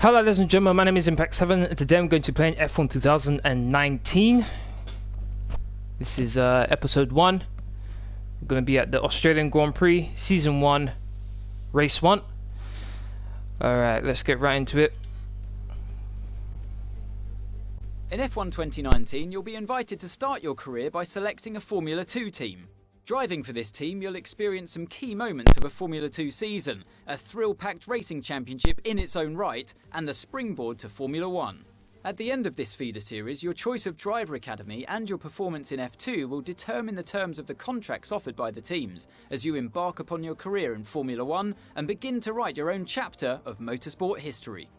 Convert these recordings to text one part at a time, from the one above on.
Hello ladies and gentlemen, my name is Impact7 and today I'm going to be playing F1 2019. This is episode 1. We're going to be at the Australian Grand Prix, Season 1, Race 1. Alright, let's get right into it. In F1 2019, you'll be invited to start your career by selecting a Formula 2 team. Driving for this team, you'll experience some key moments of a Formula 2 season, a thrill-packed racing championship in its own right, and the springboard to Formula 1. At the end of this feeder series, your choice of driver academy and your performance in F2 will determine the terms of the contracts offered by the teams, as you embark upon your career in Formula 1 and begin to write your own chapter of motorsport history.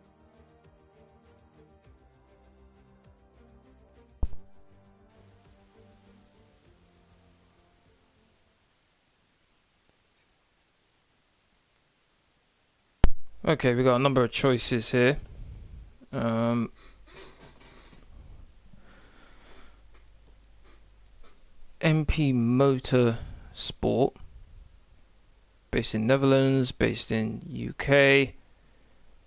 Okay, we got a number of choices here. MP Motorsport, based in Netherlands, based in UK,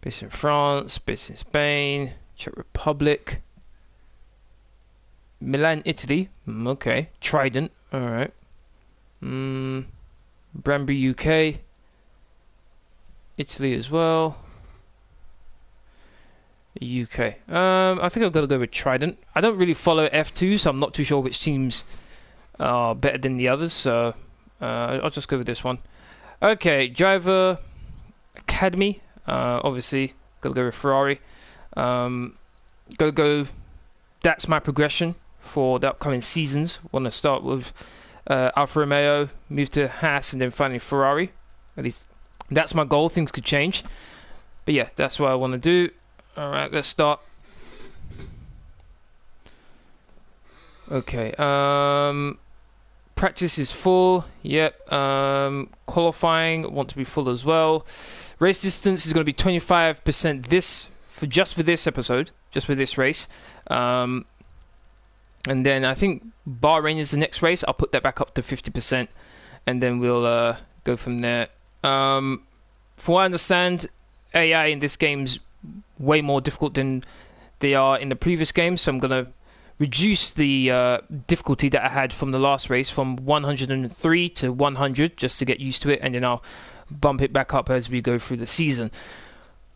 based in France, based in Spain, Czech Republic, Milan, Italy. Okay, Trident. All right. Branbury, UK. Italy as well. UK. I think I've got to go with Trident. I don't really follow F2, so I'm not too sure which teams are better than the others. So I'll just go with this one. Okay, driver academy. Obviously, gotta go with Ferrari. Gotta go. That's my progression for the upcoming seasons. Want to start with ALFA ROMEO, move to Haas, and then finally Ferrari. At least that's my goal. Things could change, but yeah, that's what I want to do. All right, let's start. Okay, practice is full. Yep. Qualifying, want to be full as well. Race distance is going to be 25% just for this episode, just for this race. And then I think Bahrain is the next race. I'll put that back up to 50%, and then we'll go from there. From what I understand, AI in this game's way more difficult than they are in the previous game, so I'm going to reduce the difficulty that I had from the last race from 103 to 100 just to get used to it, and then I'll bump it back up as we go through the season.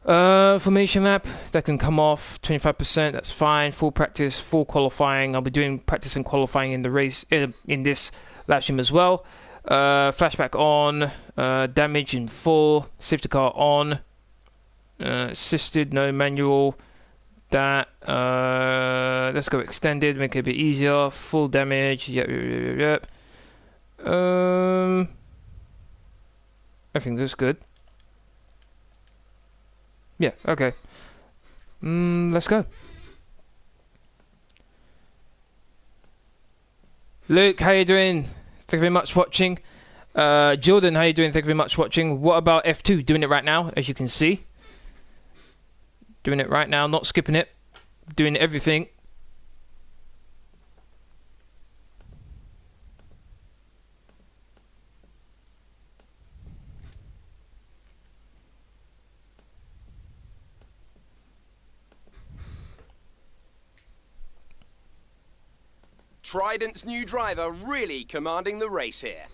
Formation lap, that can come off 25%, that's fine. Full practice, full qualifying. I'll be doing practice and qualifying in the race in this live stream as well. Flashback on, damage in full, safety car on, assisted, no manual. That let's go extended, make it a bit easier. Full damage, yep. Everything looks good. Yeah, okay. Let's go. Luke, how you doing? Thank you very much for watching. Jordan, how you doing? Thank you very much for watching. What about F2? Doing it right now, as you can see. Doing it right now, not skipping it. Doing everything. Trident's new driver really commanding the race here.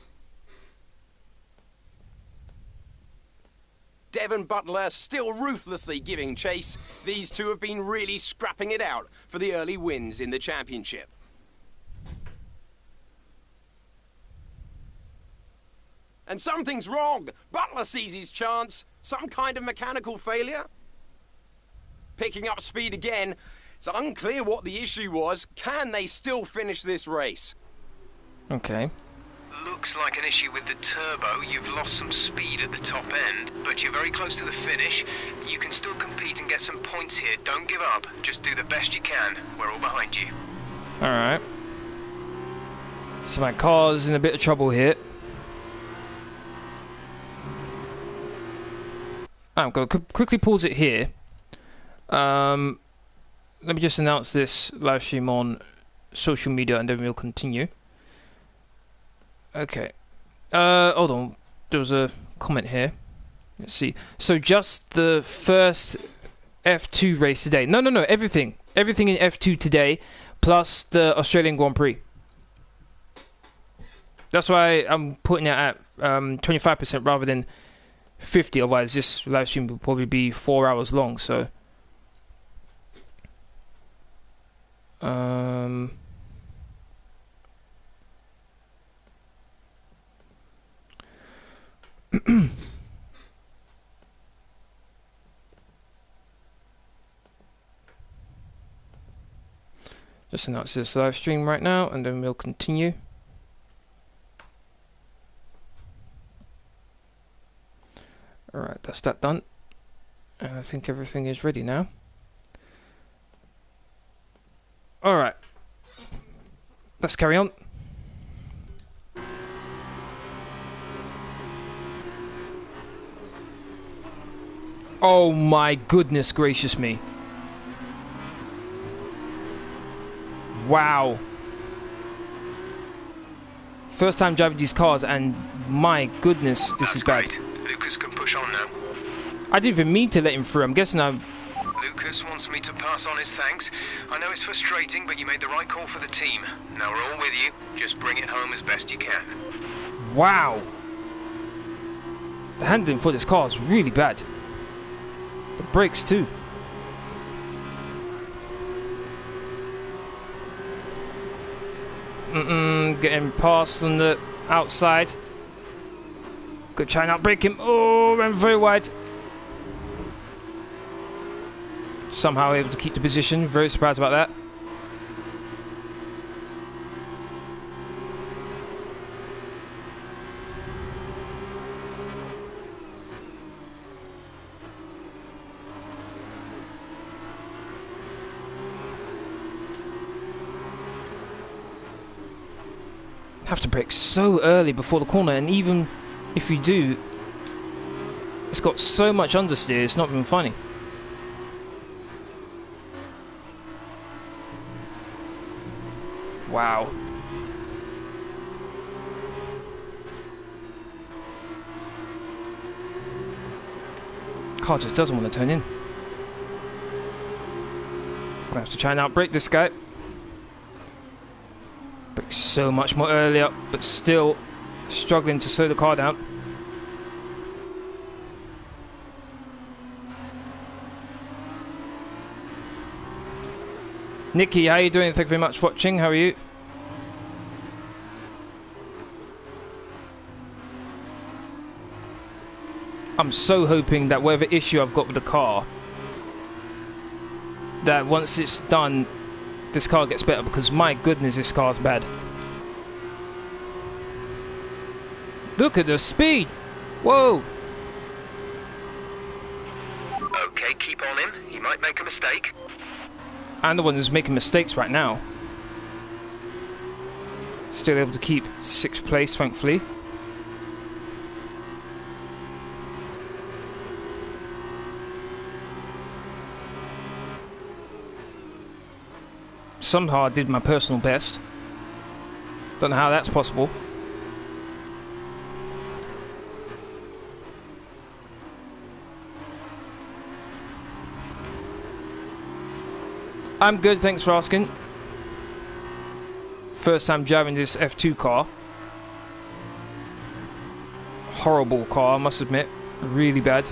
Devon Butler still ruthlessly giving chase. These two have been really scrapping it out for the early wins in the championship. And something's wrong. Butler sees his chance. Some kind of mechanical failure. Picking up speed again. It's unclear what the issue was. Can they still finish this race? Okay. Looks like an issue with the turbo. You've lost some speed at the top end, but you're very close to the finish. You can still compete and get some points here. Don't give up. Just do the best you can. We're all behind you. Alright. So my car's in a bit of trouble here. I'm going to quickly pause it here. Let me just announce this live stream on social media and then we'll continue. Okay. Hold on. There was a comment here. Let's see. So just the first F2 race today. No, everything. Everything in F2 today, plus the Australian Grand Prix. That's why I'm putting it at 25% rather than 50. Otherwise, this live stream will probably be 4 hours long. So, just announce this live stream right now, and then we'll continue. Alright, that's that done. And I think everything is ready now. Alright. Let's carry on. Oh my goodness gracious me. Wow. First time driving these cars, and my goodness, this is bad. Lucas can push on now. I didn't even mean to let him through. I'm guessing Lucas wants me to pass on his thanks. I know it's frustrating, but you made the right call for the team. Now we're all with you. Just bring it home as best you can. Wow. The handling for this car is really bad. The brakes too. Getting past on the outside. Good try and outbrake him. Oh, ran very wide. Somehow able to keep the position. Very surprised about that. Have to brake so early before the corner, and even if you do, it's got so much understeer, it's not even funny. Wow. Car just doesn't want to turn in. I have to try and outbrake this guy. Brake so much more earlier, but still struggling to slow the car down. Nikki, how are you doing? Thank you very much for watching. How are you? I'm so hoping that whatever issue I've got with the car, that once it's done, this car gets better, because my goodness, this car's bad. Look at the speed! Whoa! Okay, keep on him. He might make a mistake. I'm the one who's making mistakes right now. Still able to keep 6th place, thankfully. Somehow I did my personal best. Don't know how that's possible. I'm good, thanks for asking. First time driving this F2 car. Horrible car, I must admit. Really bad.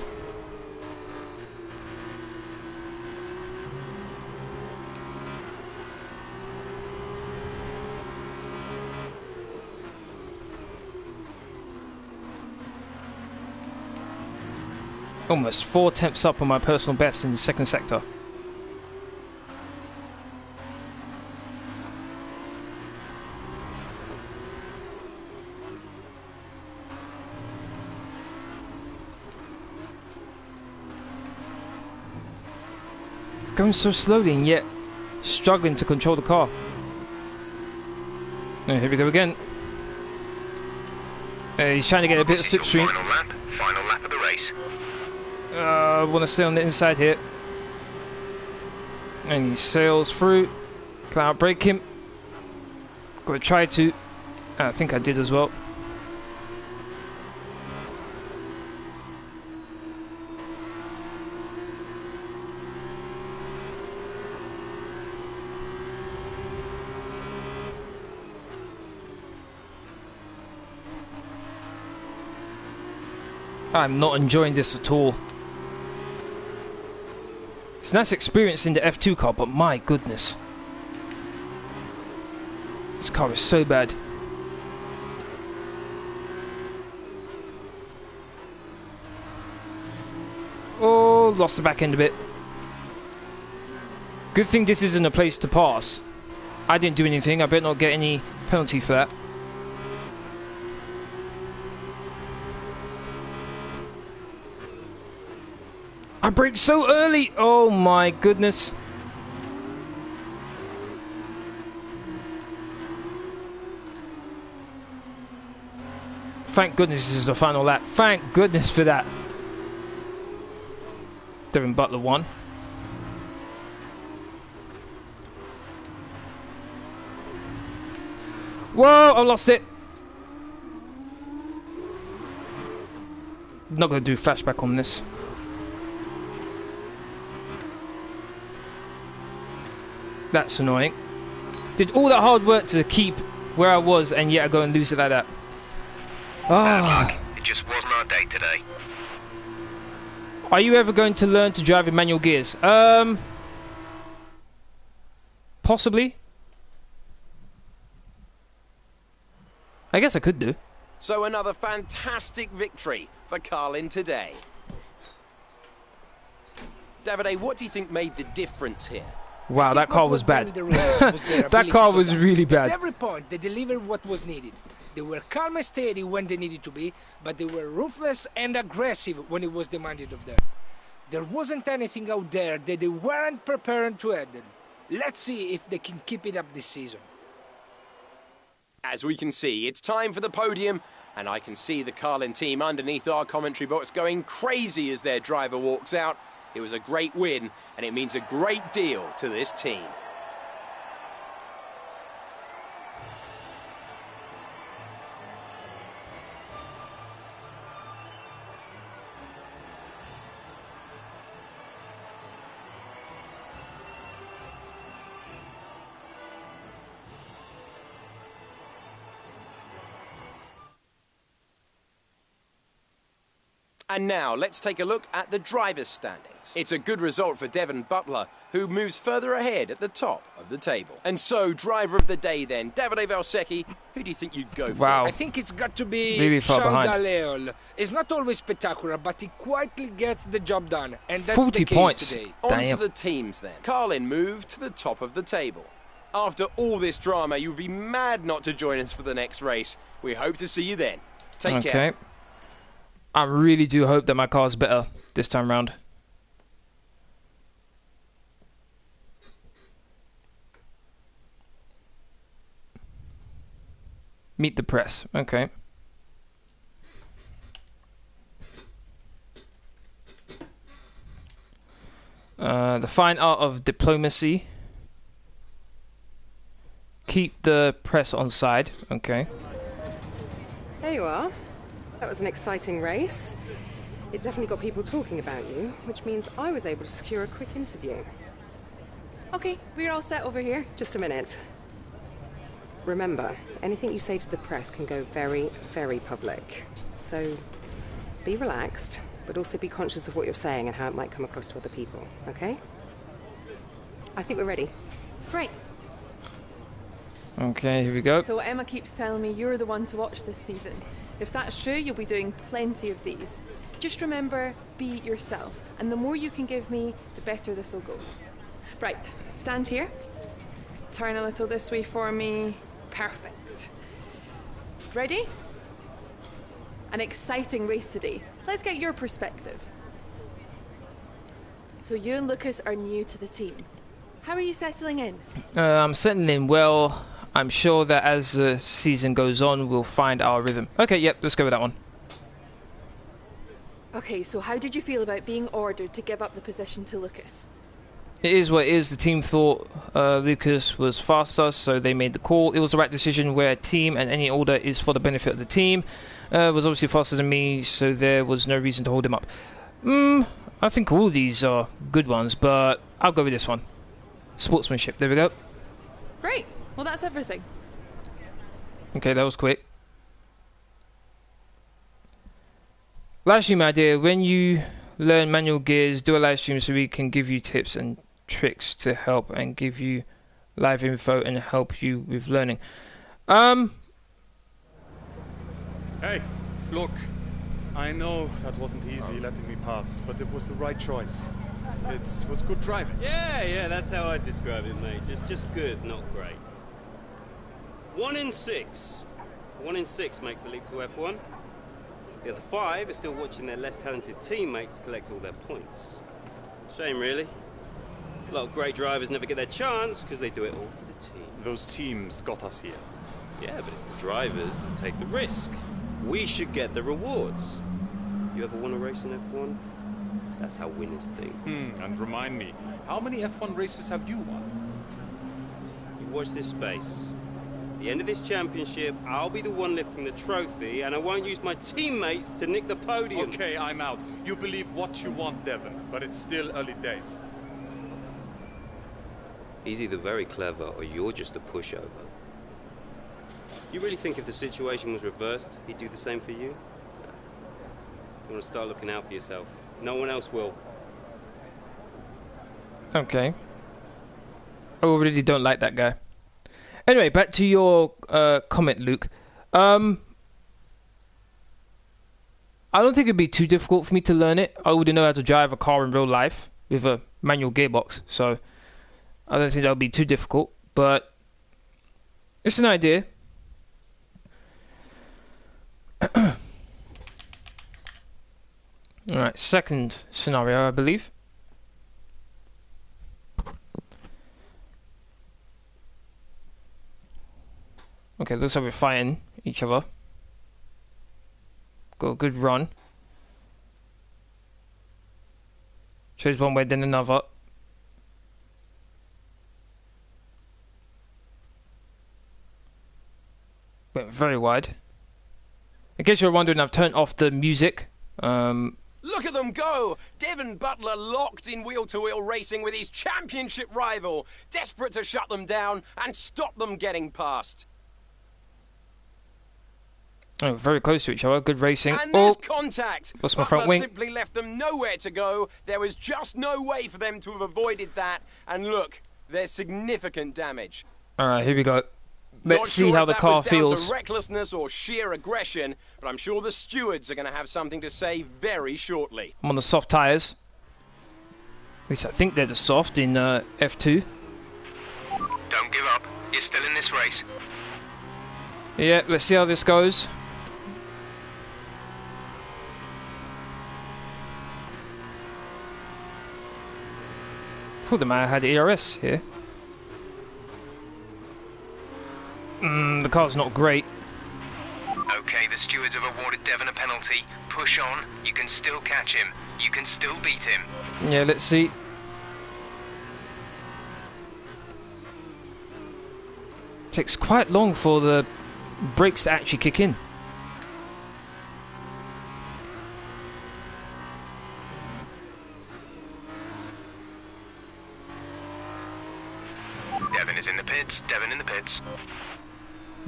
Almost 4 tenths up on my personal best in the second sector. Going so slowly and yet struggling to control the car. And here we go again. He's trying to get a bit of slipstream. Final lap of the race. I want to stay on the inside here. And he sails through. Can I outbrake him? Got to try to. I think I did as well. I'm not enjoying this at all. It's a nice experience in the F2 car, but my goodness. This car is so bad. Oh, lost the back end a bit. Good thing this isn't a place to pass. I didn't do anything. I better not get any penalty for that. I braked so early! Oh my goodness. Thank goodness this is the final lap. Thank goodness for that. Devin Butler won. Whoa, I lost it. Not going to do flashback on this. That's annoying. Did all that hard work to keep where I was, and yet I go and lose it like that. Bad luck. It just wasn't our day today. Are you ever going to learn to drive in manual gears? Possibly. I guess I could do. So another fantastic victory for Carlin today. Davide, what do you think made the difference here? Wow, that car was bad. That car was really bad. At every point, they delivered what was needed. They were calm and steady when they needed to be, but they were ruthless and aggressive when it was demanded of them. There wasn't anything out there that they weren't prepared to handle. Let's see if they can keep it up this season. As we can see, it's time for the podium, and I can see the Carlin team underneath our commentary box going crazy as their driver walks out. It was a great win, and it means a great deal to this team. And now, let's take a look at the driver's standings. It's a good result for Devin Butler, who moves further ahead at the top of the table. And so, driver of the day then, Davide Valsecchi, who do you think you'd go for? Wow. I think it's got to be Really far behind. Galeol. It's not always spectacular, but he quietly gets the job done. And that's 40 the case points. today. On to Damn. the teams then. Carlin moved to the top of the table. After all this drama, you'd be mad not to join us for the next race. We hope to see you then. Take care. Okay. I really do hope that my car's better this time round. Meet the press. Okay. The fine art of diplomacy. Keep the press on side. Okay. There you are. That was an exciting race. It definitely got people talking about you, which means I was able to secure a quick interview. Okay, we're all set over here. Just a minute. Remember, anything you say to the press can go very, very public. So be relaxed, but also be conscious of what you're saying and how it might come across to other people, okay? I think we're ready. Great. Okay, here we go. So Emma keeps telling me you're the one to watch this season. If that's true, you'll be doing plenty of these. Just remember, be yourself. And the more you can give me, the better this will go. Right, stand here. Turn a little this way for me. Perfect. Ready? An exciting race today. Let's get your perspective. So you and Lucas are new to the team. How are you settling in? I'm settling in well. I'm sure that as the season goes on, we'll find our rhythm. Okay, yep, let's go with that one. Okay, so how did you feel about being ordered to give up the position to Lucas? It is what it is. The team thought Lucas was faster, so they made the call. It was the right decision where team and any order is for the benefit of the team. Was obviously faster than me, so there was no reason to hold him up. I think all of these are good ones, but I'll go with this one. Sportsmanship, there we go. Great. Well, that's everything. Okay, that was quick. live stream idea. When you learn manual gears, do a live stream so we can give you tips and tricks to help and give you live info and help you with learning. Hey, look, I know that wasn't easy letting me pass, but it was the right choice. It was good driving. Yeah, that's how I describe it, mate. Just good, not great. 1 in 6. 1 in 6 makes the leap to F1. The other 5 are still watching their less talented teammates collect all their points. Shame, really. A lot of great drivers never get their chance because they do it all for the team. Those teams got us here. Yeah, but it's the drivers that take the risk. We should get the rewards. You ever won a race in F1? That's how winners think. And remind me, how many F1 races have you won? You watch this space. At the end of this championship, I'll be the one lifting the trophy, and I won't use my teammates to nick the podium. Okay, I'm out. You believe what you want, Devon, but it's still early days. He's either very clever or you're just a pushover. You really think if the situation was reversed, he'd do the same for you? You want to start looking out for yourself. No one else will. Okay. I already don't like that guy. Anyway, back to your comment, Luke. I don't think it'd be too difficult for me to learn it. I already know how to drive a car in real life with a manual gearbox, so I don't think that would be too difficult. But it's an idea. Alright, second scenario, I believe. Okay, looks like we're fighting each other. Got a good run. Chose one way, then another. Went very wide. In case you're wondering, I've turned off the music. Look at them go! Devon Butler locked in wheel-to-wheel racing with his championship rival, desperate to shut them down and stop them getting past. Oh, very close to each other. Good racing. And there's contact. Lost my Butler front wing. simply left them nowhere to go. There was just no way for them to have avoided that. And look, there's significant damage. All right, here we go. Let's see how the car feels. Not sure if that was down to recklessness or sheer aggression, but I'm sure the stewards are going to have something to say very shortly. I'm on the soft tyres. At least I think they're the soft in F2. Don't give up. You're still in this race. Yeah, let's see how this goes. Thought the man had ERS here. The car's not great. Okay, the stewards have awarded Devon a penalty. Push on. You can still catch him. You can still beat him. Yeah, let's see. Takes quite long for the brakes to actually kick in. Devon is in the pits. Devon in the pits.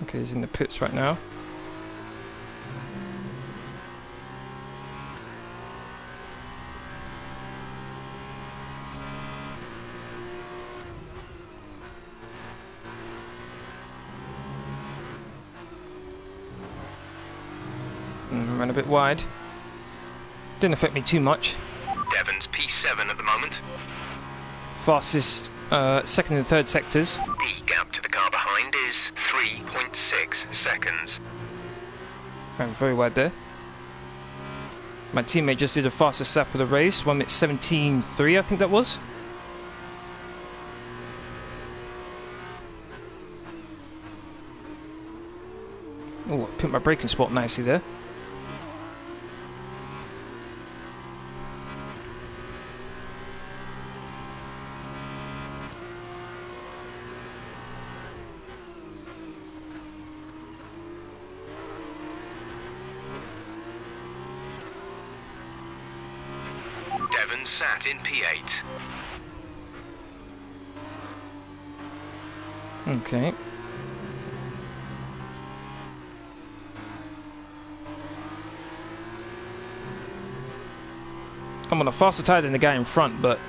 Okay, he's in the pits right now. Ran a bit wide. Didn't affect me too much. Devon's P7 at the moment. Fastest second and third sectors. The gap to the car behind is 3.6 seconds. Ran very wide there. My teammate just did the fastest lap of the race. 1 minute 17.3, I think that was. Oh, I picked my braking spot nicely there. Devon sat in P8. Okay. I'm on a faster tyre than the guy in front, but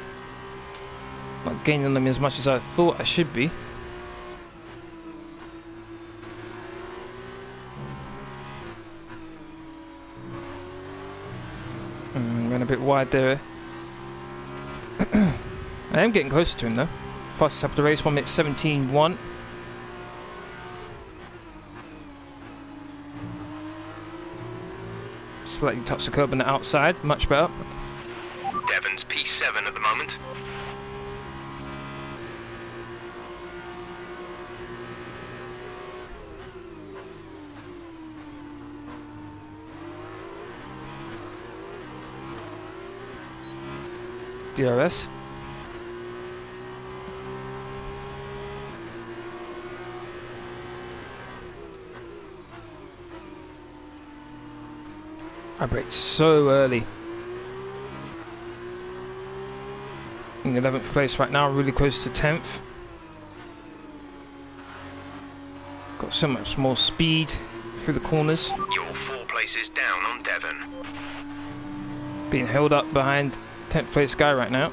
not gaining on them as much as I thought I should be. Ran a bit wide there. I am getting closer to him though. Fastest lap of the race, 1 minute 17.1. Slightly touched the curb on the outside, much better. Devon's P7 at the moment. DRS. I braked so early. In 11th place right now, really close to 10th. Got so much more speed through the corners. You're 4 places down on Devon. Being held up behind 10th place guy right now.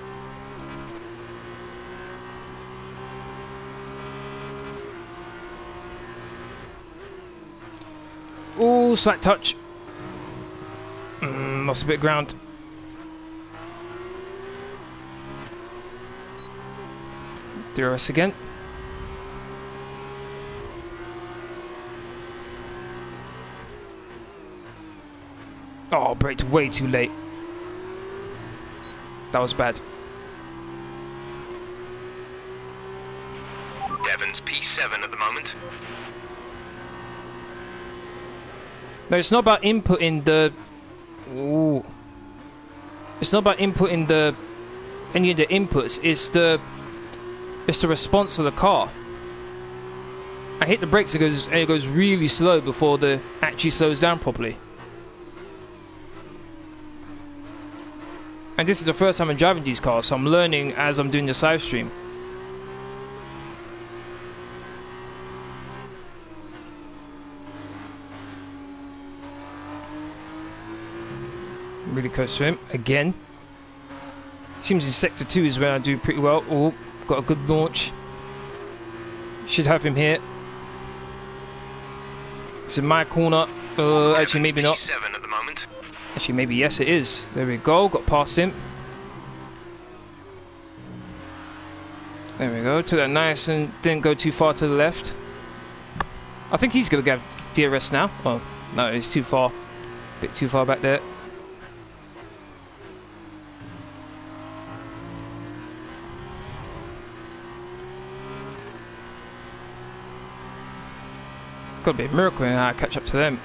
Ooh, slight touch. Lost a bit of ground. DRS again. Oh, braked way too late. That was bad. Devon's P7 at the moment. No, it's not about inputting the... Ooh. It's not about inputting the... any of the inputs. It's the response of the car. I hit the brakes and it goes really slow before the actually slows down properly. And this is the first time I'm driving these cars, so I'm learning as I'm doing this live stream. Really close to him again. Seems in sector 2 is where I do pretty well. Oh, got a good launch. Should have him here. It's in my corner. Actually, maybe not. P7 at the moment. Actually, maybe yes, it is. There we go. Got past him. There we go. Took that nice and didn't go too far to the left. I think he's gonna get DRS now. Oh no, he's too far. A bit too far back there. Gotta be a miracle in how I catch up to them.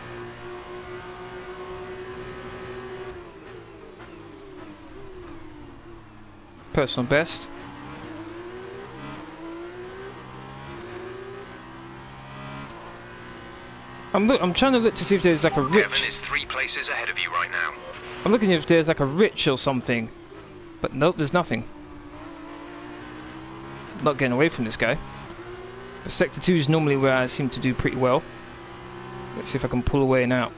Personal best. I'm trying to look to see if there's like a rich. Devon is 3 places ahead of you right now. I'm looking if there's like a rich or something, but nope, there's nothing. Not getting away from this guy. But sector 2 is normally where I seem to do pretty well. Let's see if I can pull away now.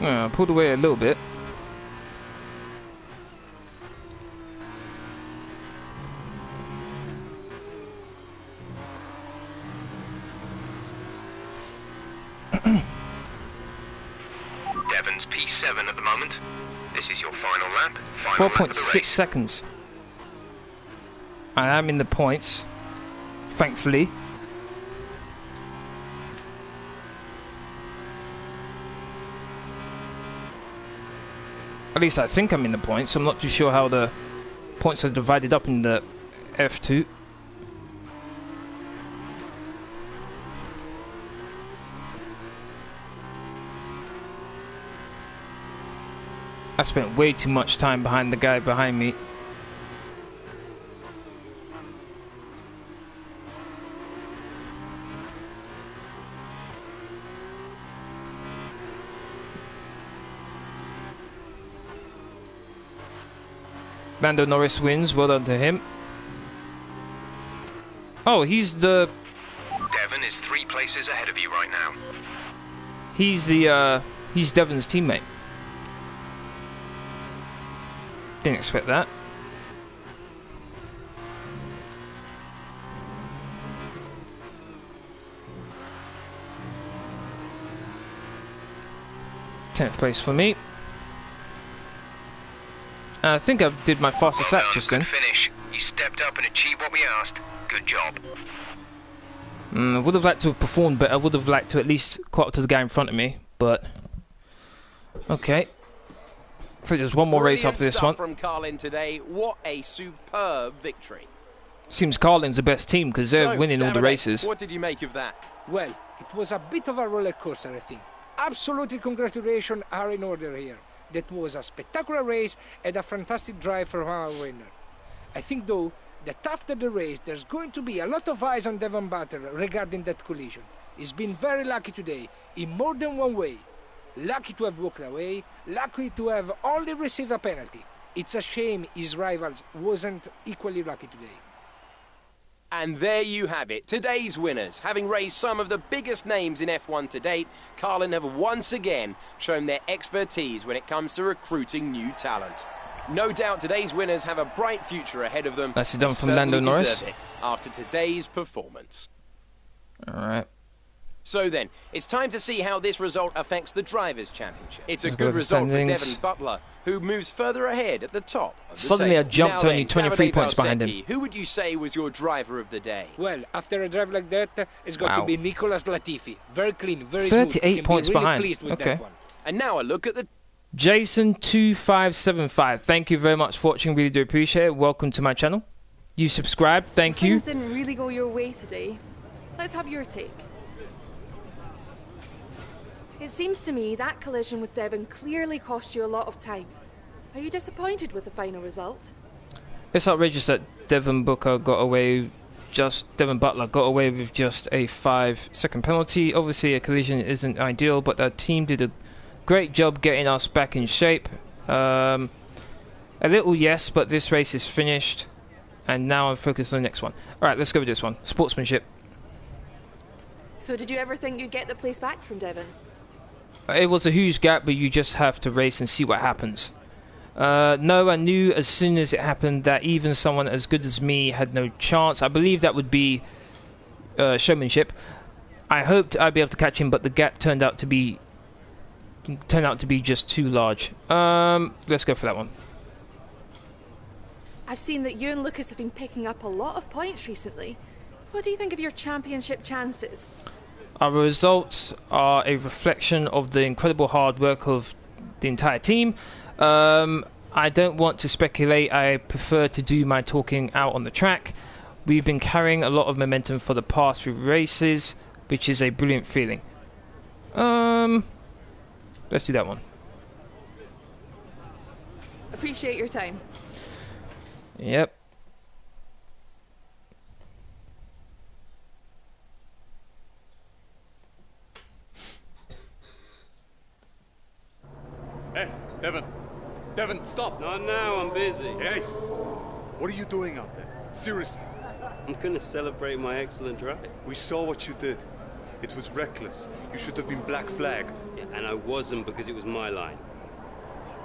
I pulled away a little bit. Devon's P7 at the moment. This is your final lap. Final lap of the 4.6 race. seconds. I am in the points, thankfully. At least I think I'm in the points. I'm not too sure how the points are divided up in the F2. I spent way too much time behind the guy behind me. Lando Norris wins. Well done to him. Oh, he's the... Devon is 3 places ahead of you right now. He's the, he's Devon's teammate. Didn't expect that. Tenth place for me. I think I did my fastest lap just then. Good finish. You stepped up and achieved what we asked. Good job. I would have liked to have performed better. I would have liked to at least caught up to the guy in front of me, but okay. I think there's one more race after this one. From Carlin today. What a superb victory. Seems Carlin's the best team because they're winning all the races. What did you make of that? Well, it was a bit of a roller coaster, I think. Absolutely, congratulations are in order here. That was a spectacular race and a fantastic drive from our winner. I think, though, that after the race, there's going to be a lot of eyes on Devon Butler regarding that collision. He's been very lucky today, in more than one way. Lucky to have walked away, lucky to have only received a penalty. It's a shame his rivals wasn't equally lucky today. And there you have it, today's winners. Having raised some of the biggest names in F1 to date, Carlin have once again shown their expertise when it comes to recruiting new talent. No doubt today's winners have a bright future ahead of them. Nicely done from Lando Norris. After today's performance. Alright. So then, it's time to see how this result affects the Drivers' Championship. It's a good result for Devon Butler, who moves further ahead at the top of the Suddenly table. I jumped Now only then, 23 Davide points behind him. Valsecchi, who would you say was your driver of the day? Well, after a drive like that, it's got to be Nicolas Latifi. Very clean, very 38 smooth. points really behind. Pleased with Okay. that one. And now a look at the... Jason2575, thank you very much for watching. Really do appreciate it. Welcome to my channel. You subscribed, thank you. Things didn't really go your way today. Let's have your take. It seems to me that collision with Devon clearly cost you a lot of time. Are you disappointed with the final result? It's outrageous that Devon Butler got away with just a 5-second penalty. Obviously a collision isn't ideal, but the team did a great job getting us back in shape. A little yes, but this race is finished and now I'm focused on the next one. Alright, let's go with this one. Sportsmanship. So did you ever think you'd get the place back from Devon? It was a huge gap, but you just have to race and see what happens. No, I knew as soon as it happened that even someone as good as me had no chance. I believe that would be showmanship. I hoped I'd be able to catch him, but the gap turned out to be just too large. Let's go for that one. I've seen that you and Lucas have been picking up a lot of points recently. What do you think of your championship chances? Our results are a reflection of the incredible hard work of the entire team. I don't want to speculate. I prefer to do my talking out on the track. We've been carrying a lot of momentum for the past few races, which is a brilliant feeling. Let's do that one. Appreciate your time. Yep. Hey, Devon. Devon, stop. Not now, I'm busy. Hey, what are you doing out there? Seriously. I'm gonna celebrate my excellent drive. We saw what you did. It was reckless. You should have been black flagged. Yeah, and I wasn't because it was my line.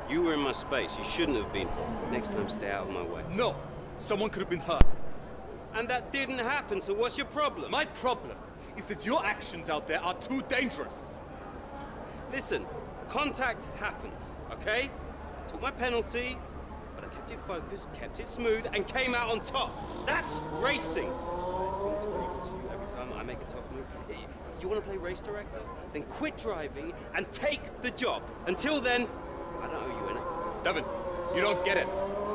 You were in my space. You shouldn't have been. Next time, stay out of my way. No, someone could have been hurt. And that didn't happen, so what's your problem? My problem is that your actions out there are too dangerous. Listen, contact happens, okay? Took my penalty, but I kept it focused, kept it smooth, and came out on top. That's racing. I'm going to prove it to you every time I make a tough move. You want to play race director? Then quit driving and take the job. Until then, I don't owe you any. Devon, you don't get it.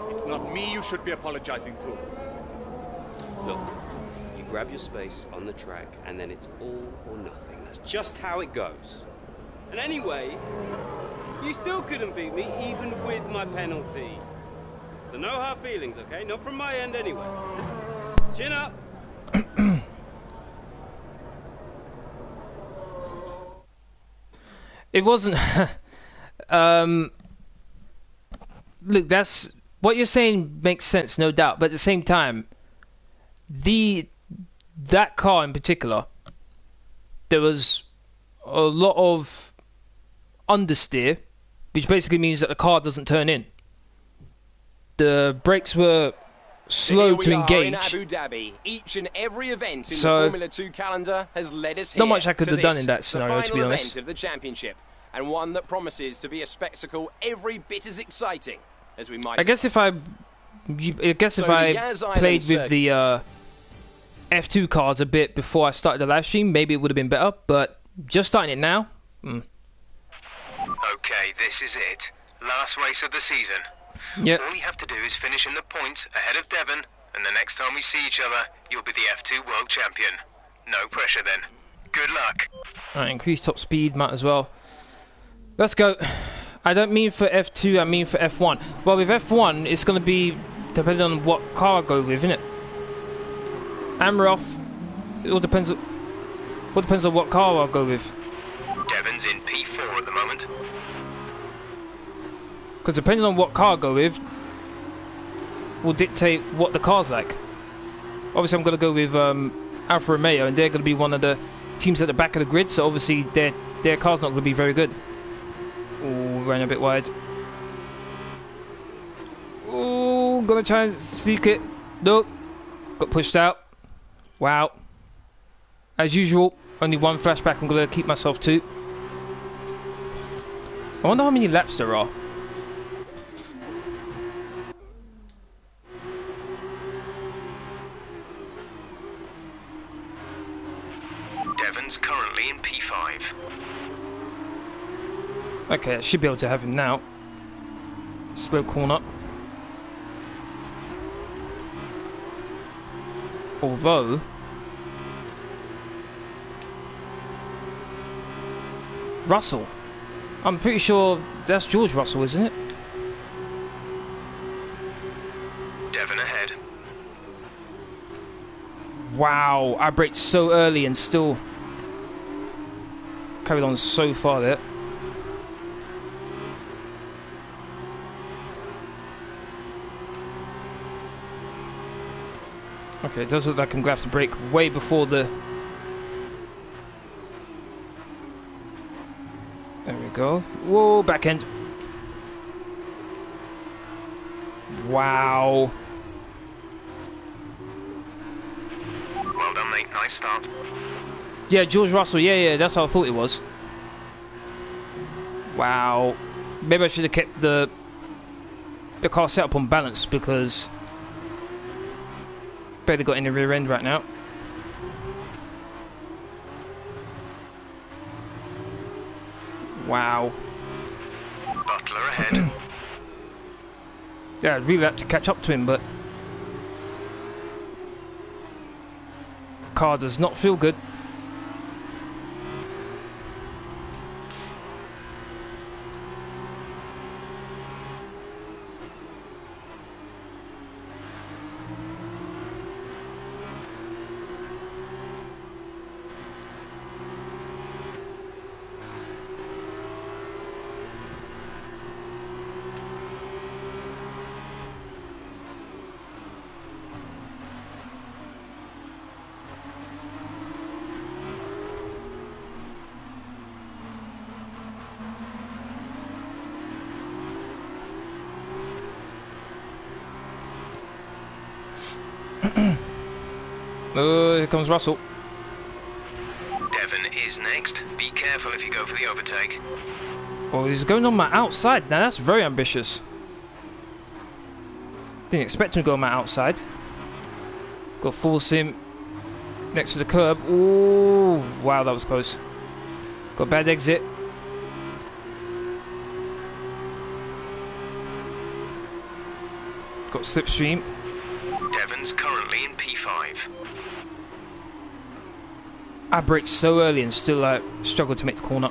It's not me you should be apologizing to. Look, you grab your space on the track, and then it's all or nothing. That's just how it goes. And anyway, you still couldn't beat me, even with my penalty. So no hard feelings, okay? Not from my end anyway. Chin up. It wasn't... Look, that's what you're saying makes sense, no doubt. But at the same time, that car in particular, there was a lot of understeer, which basically means that the car doesn't turn in. The brakes were slow to engage. In Abu Dhabi. Each and every event in So, the Formula 2 calendar has led us here. not much I could to have done this, in that scenario, to be the final honest. event of the championship, and one that promises to be a spectacle every bit as exciting as we might. I guess if I played with the F2 cars a bit before I started the live stream, maybe it would have been better. But just starting it now. Okay, this is it. Last race of the season. Yep. All you have to do is finish in the points ahead of Devon, and the next time we see each other, you'll be the F2 World Champion. No pressure then. Good luck. Alright, increase top speed, might as well. Let's go. I don't mean for F2, I mean for F1. Well, with F1, it's going to be depending on what car I go with, isn't it? And we're off. It all depends on what car I'll go with. Devon's in P4 at the moment. Because depending on what car I go with, will dictate what the car's like. Obviously, I'm going to go with ALFA ROMEO, and they're going to be one of the teams at the back of the grid, so obviously their car's not going to be very good. Oh, ran a bit wide. Oh, gonna try and sneak it. Nope. Got pushed out. Wow. As usual, only one flashback I'm going to keep myself to. I wonder how many laps there are. Devon's currently in P5. Okay, I should be able to have him now. Slow corner. Although... Russell. I'm pretty sure that's George Russell, isn't it? Devon ahead. Wow, I braked so early and still carried on so far there. Okay, it does look like I'm going to have to brake way before the... There we go. Whoa, back end. Wow. Well done, mate. Nice start. Yeah, George Russell. Yeah, that's how I thought it was. Wow. Maybe I should have kept the car set up on balance, because barely got in the rear end right now. Wow. Butler ahead. Yeah, I'd really like to catch up to him, but car does not feel good. Oh, here comes Russell. Devon is next. Be careful if you go for the overtake. Oh, he's going on my outside. Now that's very ambitious. Didn't expect him to go on my outside. Got to force him next to the curb. Oh, wow, that was close. Got a bad exit. Got slipstream. Devon's currently in P5. I braked so early and still struggled to make the corner.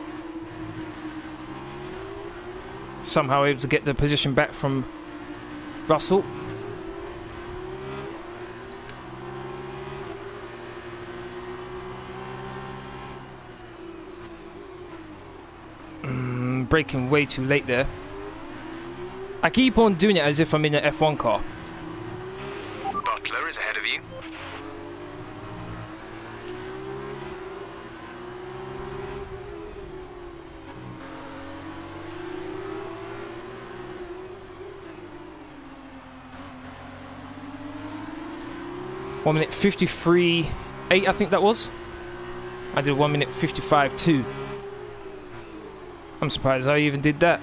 Somehow able to get the position back from Russell. Braking way too late there. I keep on doing it as if I'm in an F1 car. Butler is ahead of you. One minute 53.8, I think that was. I did 1 minute 55.2. I'm surprised I even did that.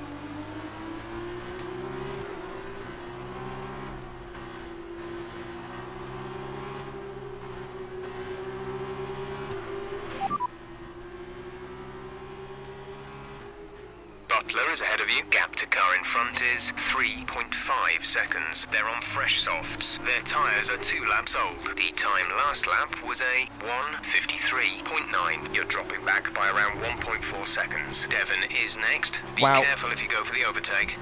Butler is ahead of you. Gap to car in front is 3.5 seconds. They're on fresh softs. Their tyres are 2 laps old. The time last lap was a 1:53.9. You're dropping back by around 1.4 seconds. Devon is next. Be careful if you go for the overtake.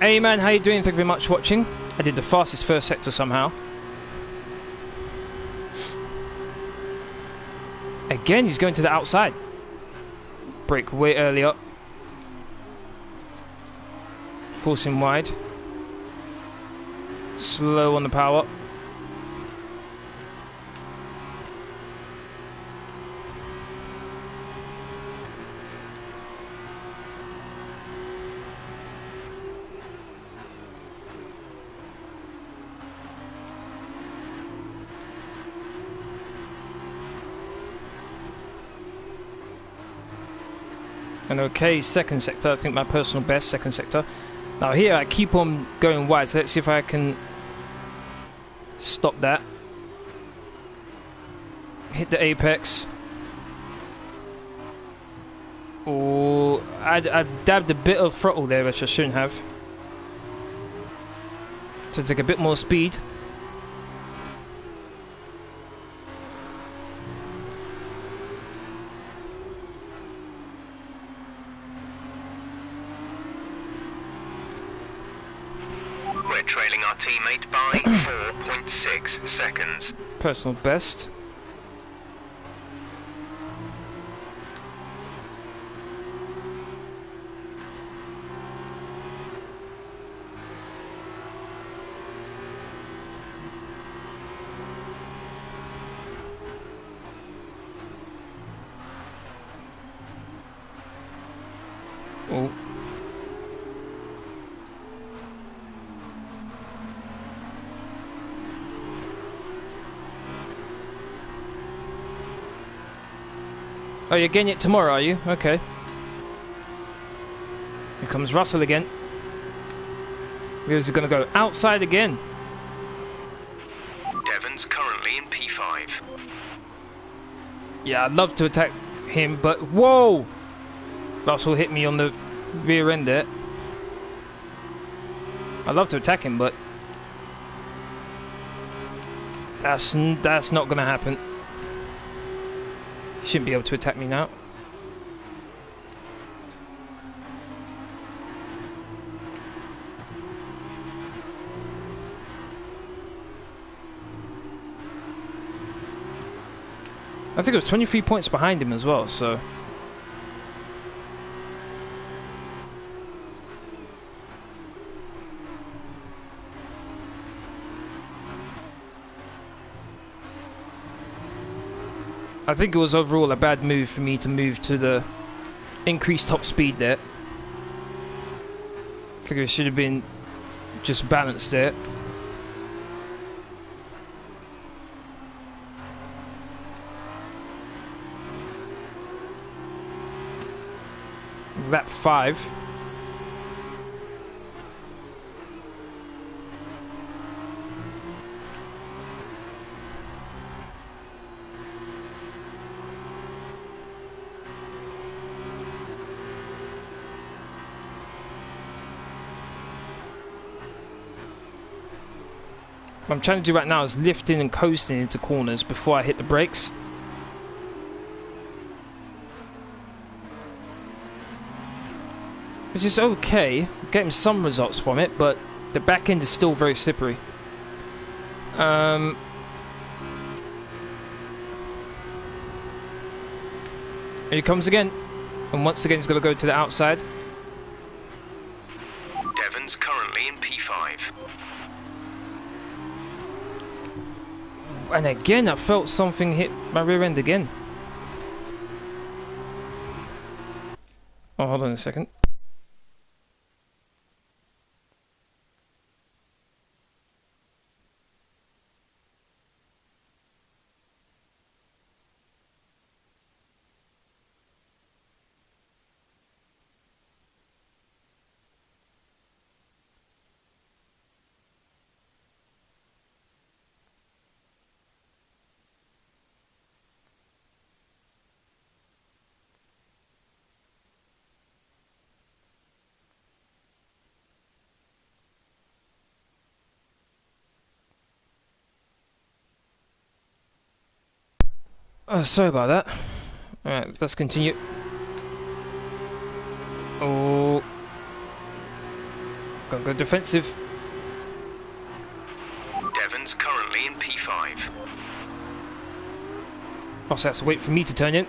Hey man, how you doing? Thank you very much for watching. I did the fastest first sector somehow. Again, he's going to the outside. Brake way early up. Forcing wide. Slow on the power. And okay, second sector, I think my personal best, second sector. Now here I keep on going wide, so let's see if I can stop that. Hit the apex. Oh, I dabbed a bit of throttle there, which I shouldn't have. So take a bit more speed. We're trailing our teammate by 4.6 seconds. Personal best. Oh. Oh, you're getting it tomorrow, are you? Okay. Here comes Russell again. Where's he going to go? Outside again. Devon's currently in P5. Yeah, I'd love to attack him, but whoa! Russell hit me on the rear end there. I'd love to attack him, but that's not going to happen. Shouldn't be able to attack me now. I think it was 23 points behind him as well, so I think it was overall a bad move for me to move to the increased top speed there. I think it should have been just balanced there. Lap 5. What I'm trying to do right now is lifting and coasting into corners before I hit the brakes. Which is okay, getting some results from it, but the back end is still very slippery. Here he comes again, and once again he's got to go to the outside. Devon's currently in P5. And again, I felt something hit my rear end again. Oh, hold on a second. Oh, sorry about that. Alright, let's continue. Oh. Gotta go defensive. Devon's currently in P5. Oh, so that's to wait for me to turn in.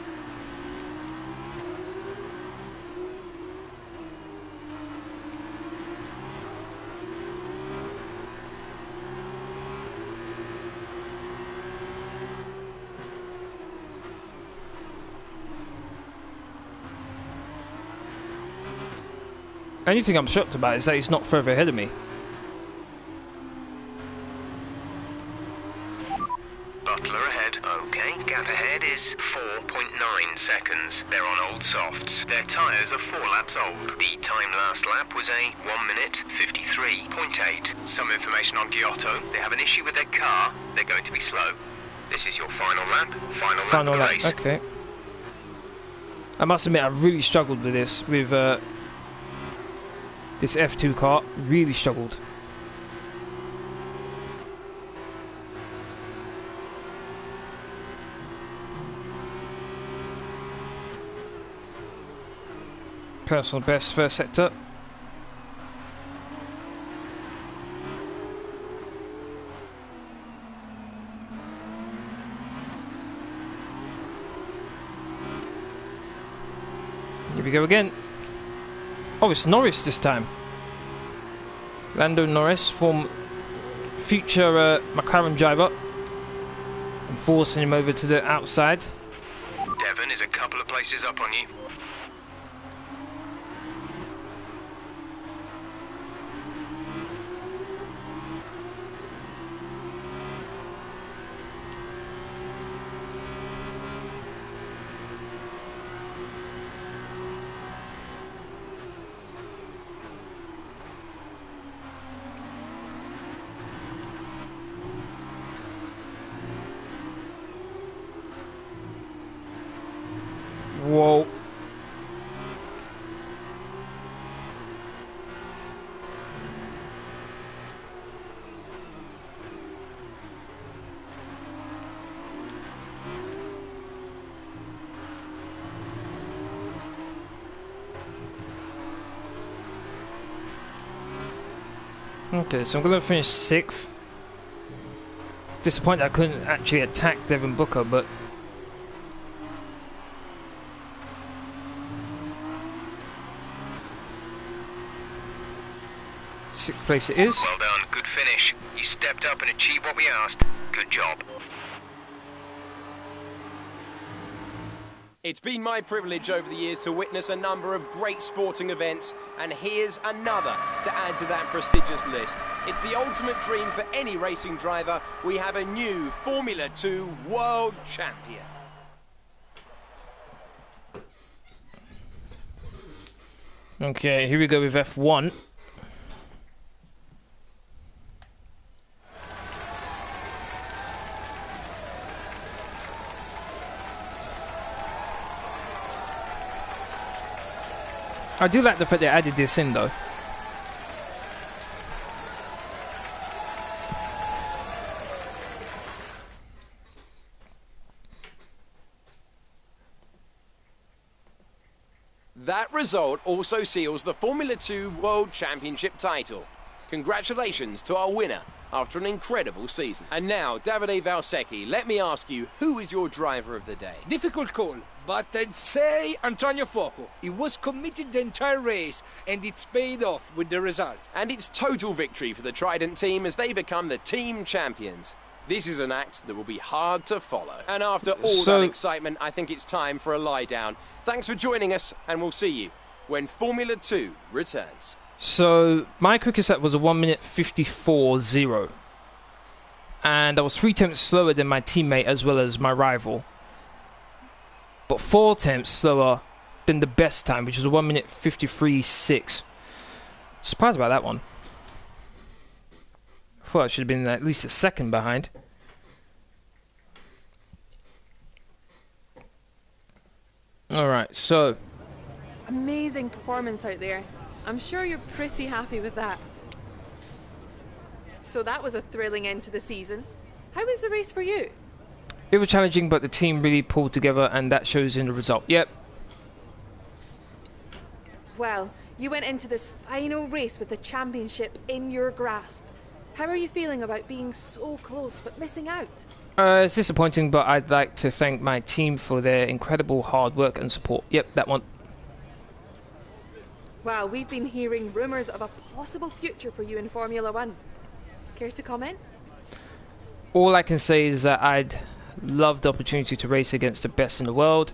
Only thing I'm shocked about is that he's not further ahead of me. Butler ahead. Okay, gap ahead is 4.9 seconds. They're on old softs. Their tyres are 4 laps old. The time last lap was a 1 minute 53.8. Some information on Giotto. They have an issue with their car. They're going to be slow. This is your final lap. Final lap of the race. Okay. I must admit, I really struggled with this. With this F2 car, really struggled. Personal best first sector. Here we go again. Oh, it's Norris this time. Lando Norris, future McLaren driver. I'm forcing him over to the outside. Devon is a couple of places up on you. Whoa. Okay, so I'm going to finish 6th. Disappointed I couldn't actually attack Devon Booker, but 6th place it is. Well done, good finish. You stepped up and achieved what we asked. Good job. It's been my privilege over the years to witness a number of great sporting events, and here's another to add to that prestigious list. It's the ultimate dream for any racing driver. We have a new Formula 2 world champion. Okay, here we go with F1. I do like the fact they added this in though. That result also seals the Formula 2 World Championship title. Congratulations to our winner after an incredible season. And now, Davide Valsecchi, let me ask you, who is your driver of the day? Difficult call, But I'd say Antonio Fuoco. He was committed the entire race, and it's paid off with the result. And it's total victory for the Trident team as they become the team champions. This is an act that will be hard to follow. And after all that excitement, I think it's time for a lie down. Thanks for joining us, and we'll see you when Formula 2 returns. So my quickest lap was a 1 minute 54.0. And I was 3 tenths slower than my teammate as well as my rival. But 4 tenths slower than the best time, which was a 1 minute 53.6. Surprised about that one. I thought I should have been at least a second behind. Alright, so. Amazing performance out there. I'm sure you're pretty happy with that. So that was a thrilling end to the season. How was the race for you? It was challenging, but the team really pulled together, and that shows in the result. Yep. Well, you went into this final race with the championship in your grasp. How are you feeling about being so close but missing out? It's disappointing, but I'd like to thank my team for their incredible hard work and support. Yep, that one. Well, we've been hearing rumours of a possible future for you in Formula 1. Care to comment? All I can say is that I'd love the opportunity to race against the best in the world.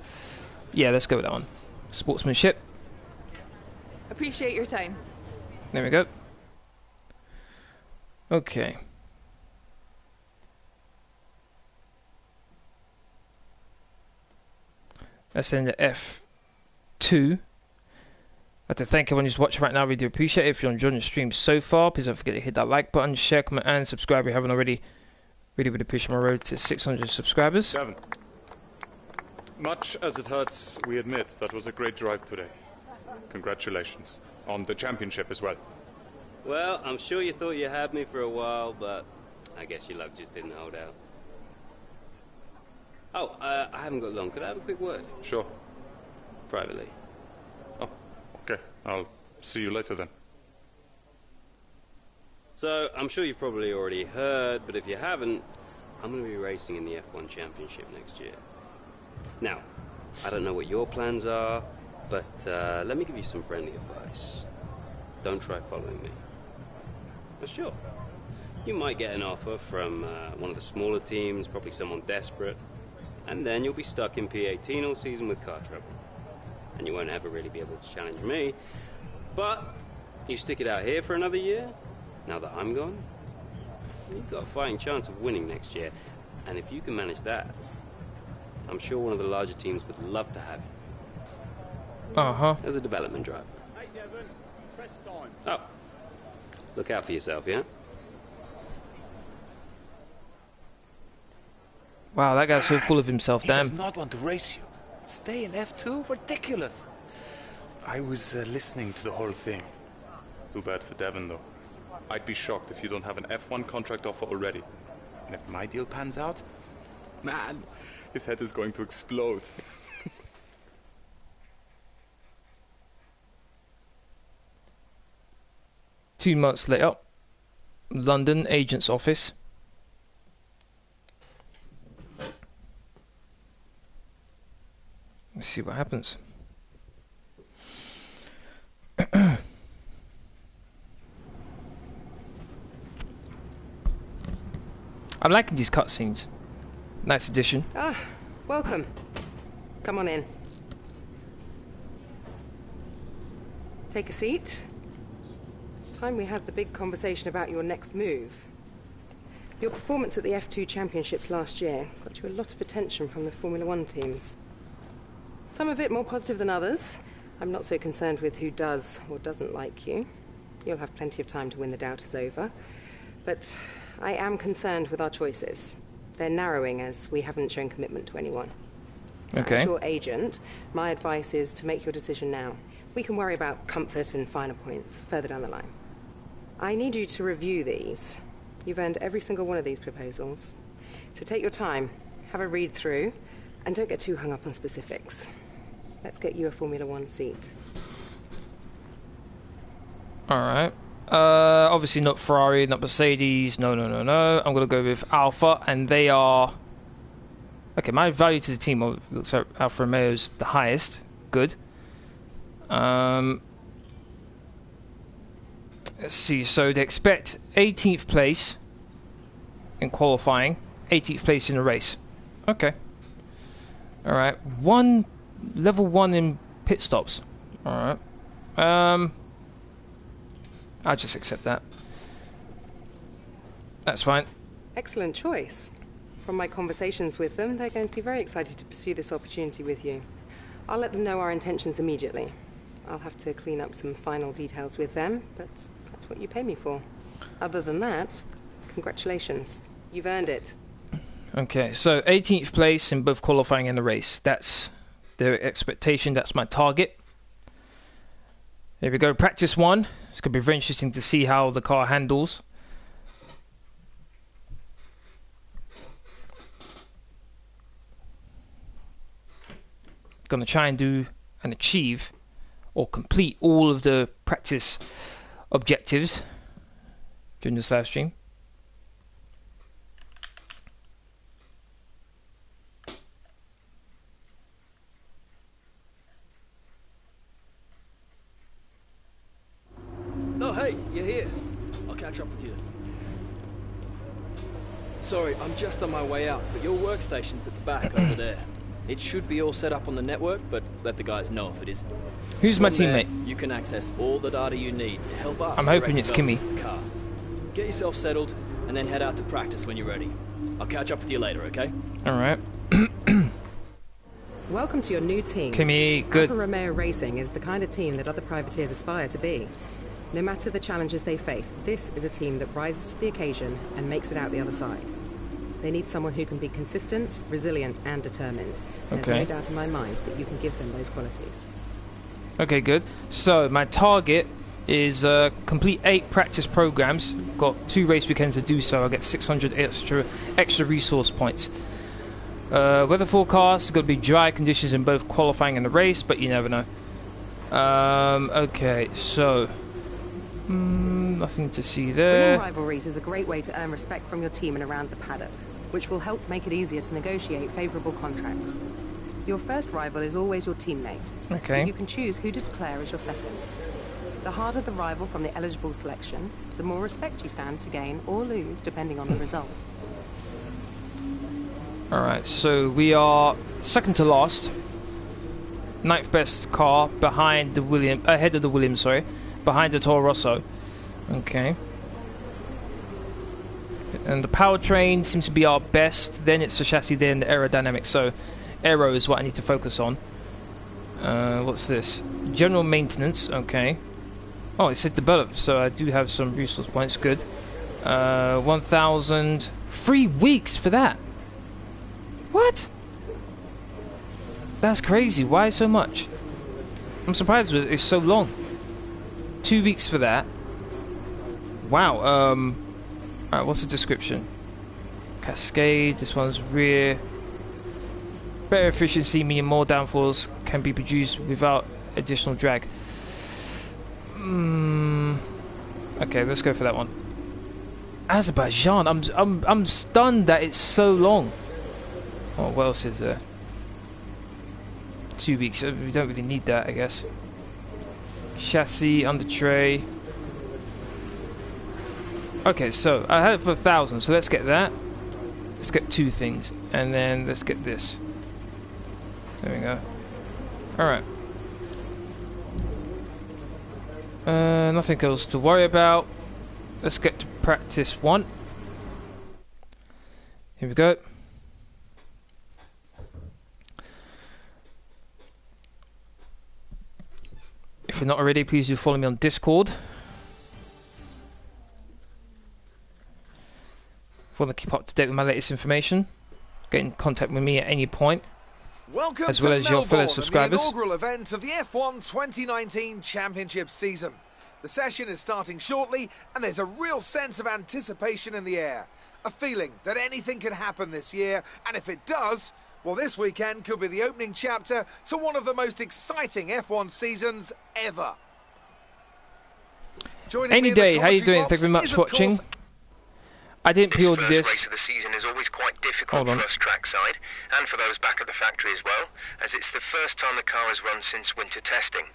Yeah, let's go with that one. Sportsmanship. Appreciate your time. There we go. Okay. That's in the F2. I'd like to thank everyone who's watching right now. We do appreciate it. If you're enjoying the stream so far, please don't forget to hit that like button, share, comment, and subscribe if you haven't already. Really would appreciate my road to 600 subscribers. Gavin, much as it hurts, we admit that was a great drive today. Congratulations on the championship as well. Well, I'm sure you thought you had me for a while, but I guess your luck just didn't hold out. Oh, I haven't got long. Could I have a quick word? Sure. Privately. Oh, okay. I'll see you later then. So, I'm sure you've probably already heard, but if you haven't, I'm going to be racing in the F1 Championship next year. Now, I don't know what your plans are, but let me give you some friendly advice. Don't try following me. Well, sure. You might get an offer from one of the smaller teams, probably someone desperate, and then you'll be stuck in P18 all season with car trouble. And you won't ever really be able to challenge me. But you stick it out here for another year, now that I'm gone, you've got a fighting chance of winning next year. And if you can manage that, I'm sure one of the larger teams would love to have you. Uh-huh. As a development driver. Hey, Devon. Press time. Oh. Look out for yourself, yeah? Wow, that guy's so full of himself, He damn. does not want to race you. Stay in F2? Ridiculous. I was listening to the whole thing. Too bad for Devon, though. I'd be shocked if you don't have an F1 contract offer already. And if my deal pans out, man, his head is going to explode. Two months later, London agent's office. Let's see what happens. I'm liking these cutscenes. Nice addition. Ah, welcome. Come on in. Take a seat. It's time we had the big conversation about your next move. Your performance at the F2 Championships last year got you a lot of attention from the Formula 1 teams. Some of it more positive than others. I'm not so concerned with who does or doesn't like you. You'll have plenty of time to win the doubters over. But I am concerned with our choices. They're narrowing as we haven't shown commitment to anyone. Okay. As your agent, my advice is to make your decision now. We can worry about comfort and finer points further down the line. I need you to review these. You've earned every single one of these proposals. So take your time, have a read through, and don't get too hung up on specifics. Let's get you a Formula 1 seat. Alright. Obviously not Ferrari, not Mercedes. No. I'm going to go with Alpha, and they are Okay, my value to the team looks like Alfa Romeo's the highest. Good. Let's see. So they expect 18th place in qualifying, 18th place in the race. Okay. All right. Level 1 in pit stops. All right. I'll just accept that. That's fine. Excellent choice. From my conversations with them, they're going to be very excited to pursue this opportunity with you. I'll let them know our intentions immediately. I'll have to clean up some final details with them, but that's what you pay me for. Other than that, congratulations. You've earned it. Okay, so 18th place in both qualifying and the race. That's their expectation. That's my target. Here we go. Practice 1. It's going to be very interesting to see how the car handles. Going to try and do and achieve or complete all of the practice objectives during this live stream. Oh, hey, you're here. I'll catch up with you. Sorry, I'm just on my way out, but your workstation's at the back over there. It should be all set up on the network, but let the guys know if it isn't. Who's my teammate? You can access all the data you need to help us. I'm hoping it's Kimi. Car. Get yourself settled, and then head out to practice when you're ready. I'll catch up with you later, okay? All right. Welcome to your new team. Kimi, good. Alfa Romeo Racing is the kind of team that other privateers aspire to be. No matter the challenges they face, this is a team that rises to the occasion and makes it out the other side. They need someone who can be consistent, resilient, and determined. There's no doubt in my mind that you can give them those qualities. Okay, good. So my target is complete 8 practice programs. Got 2 race weekends to do so. I get 600 extra resource points. Weather forecast is going to be dry conditions in both qualifying and the race, but you never know. Okay, so nothing to see there. Winning rivalries is a great way to earn respect from your team and around the paddock, which will help make it easier to negotiate favourable contracts. Your first rival is always your teammate. Okay. You can choose who to declare as your second. The harder the rival from the eligible selection, the more respect you stand to gain or lose depending on the result. Alright, so we are second to last. 9th best car behind the ahead of the Williams, sorry. Behind the Toro Rosso. Okay. And the powertrain seems to be our best. Then it's the chassis, then the aerodynamic. So aero is what I need to focus on. What's this? General maintenance. Okay. Oh, it said develop. So I do have some resource points. Good. 1,000. 3 weeks for that. What? That's crazy. Why so much? I'm surprised it's so long. 2 weeks for that. Wow. Alright, what's the description? Cascade. This one's rear. Better efficiency, meaning more downforce can be produced without additional drag. Okay, let's go for that one. Azerbaijan. I'm stunned that it's so long. Oh, what else is there? 2 weeks. We don't really need that, I guess. Chassis, under tray. Okay, so I had it for 1,000, so let's get that. Let's get 2 things, and then let's get this. There we go. Alright. Nothing else to worry about. Let's get to practice 1. Here we go. If you're not already, please do follow me on Discord. If you want to keep up to date with my latest information, get in contact with me at any point. Welcome as well as your fellow subscribers. The inaugural event of the F1 2019 Championship season. The session is starting shortly, and there's a real sense of anticipation in the air. A feeling that anything can happen this year, and if it does, well, this weekend could be the opening chapter to one of the most exciting F1 seasons ever. Any day, how you doing? Thank you very much for watching. I didn't pre-order This first this. race of the season is always quite difficult for us trackside, and for those back at the factory as well, as it's the first time the car has run since winter testing.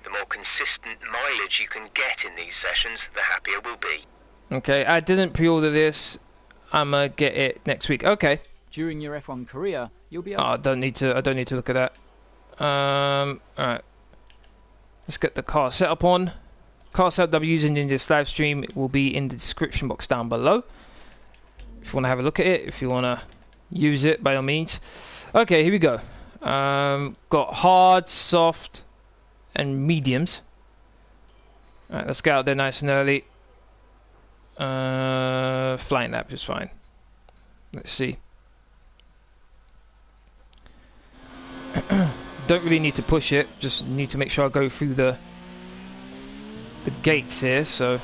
The more consistent mileage you can get in these sessions, the happier we'll be. Okay, I didn't pre-order this. I'm gonna get it next week. Okay. During your F1 career, you'll be Oh, I don't need to look at that. Alright. Let's get the car setup on. Car setup that I'm using in this live stream will be in the description box down below. If you want to have a look at it, if you want to use it, by all means. Okay, here we go. Got hard, soft, and mediums. Alright, let's get out there nice and early. Flying lap is fine. Let's see. Don't really need to push it, just need to make sure I go through the gates here, so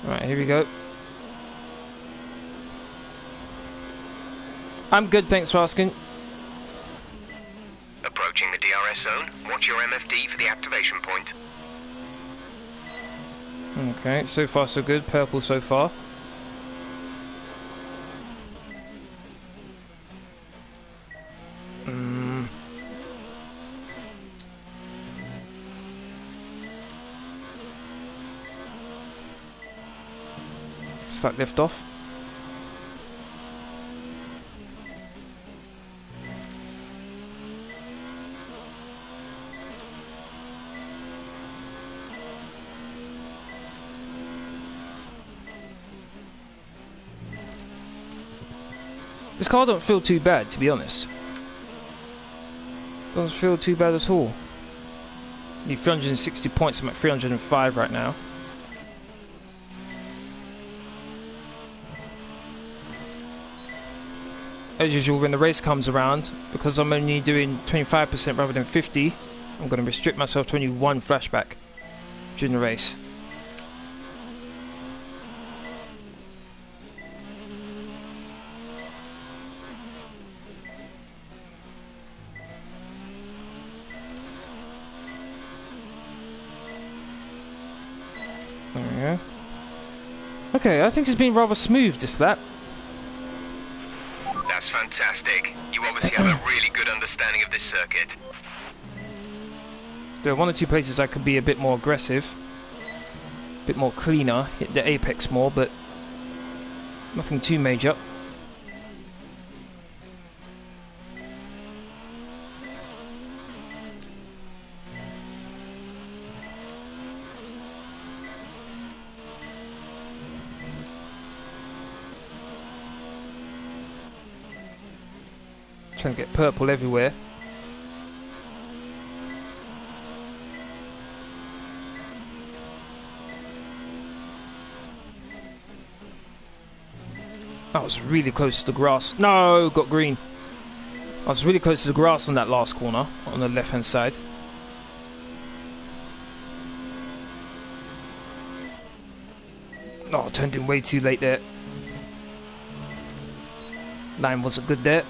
right, here we go. I'm good, thanks for asking. Approaching the DRS zone, watch your MFD for the activation point. Okay, so far so good. Purple so far. Slight lift off. This car don't feel too bad, to be honest. Doesn't feel too bad at all. Need 360 points, I'm at 305 right now. As usual, when the race comes around, because I'm only doing 25% rather than 50, I'm going to restrict myself to only one flashback during the race. There we go. Okay, I think it's been rather smooth, this lap. That's fantastic. You obviously have a really good understanding of this circuit. There are one or two places I could be a bit more aggressive, a bit more cleaner, hit the apex more, but nothing too major. Trying to get purple everywhere. I was really close to the grass. No, got green. I was really close to the grass on that last corner, on the left hand side. Oh, I turned in way too late there. Line wasn't good there.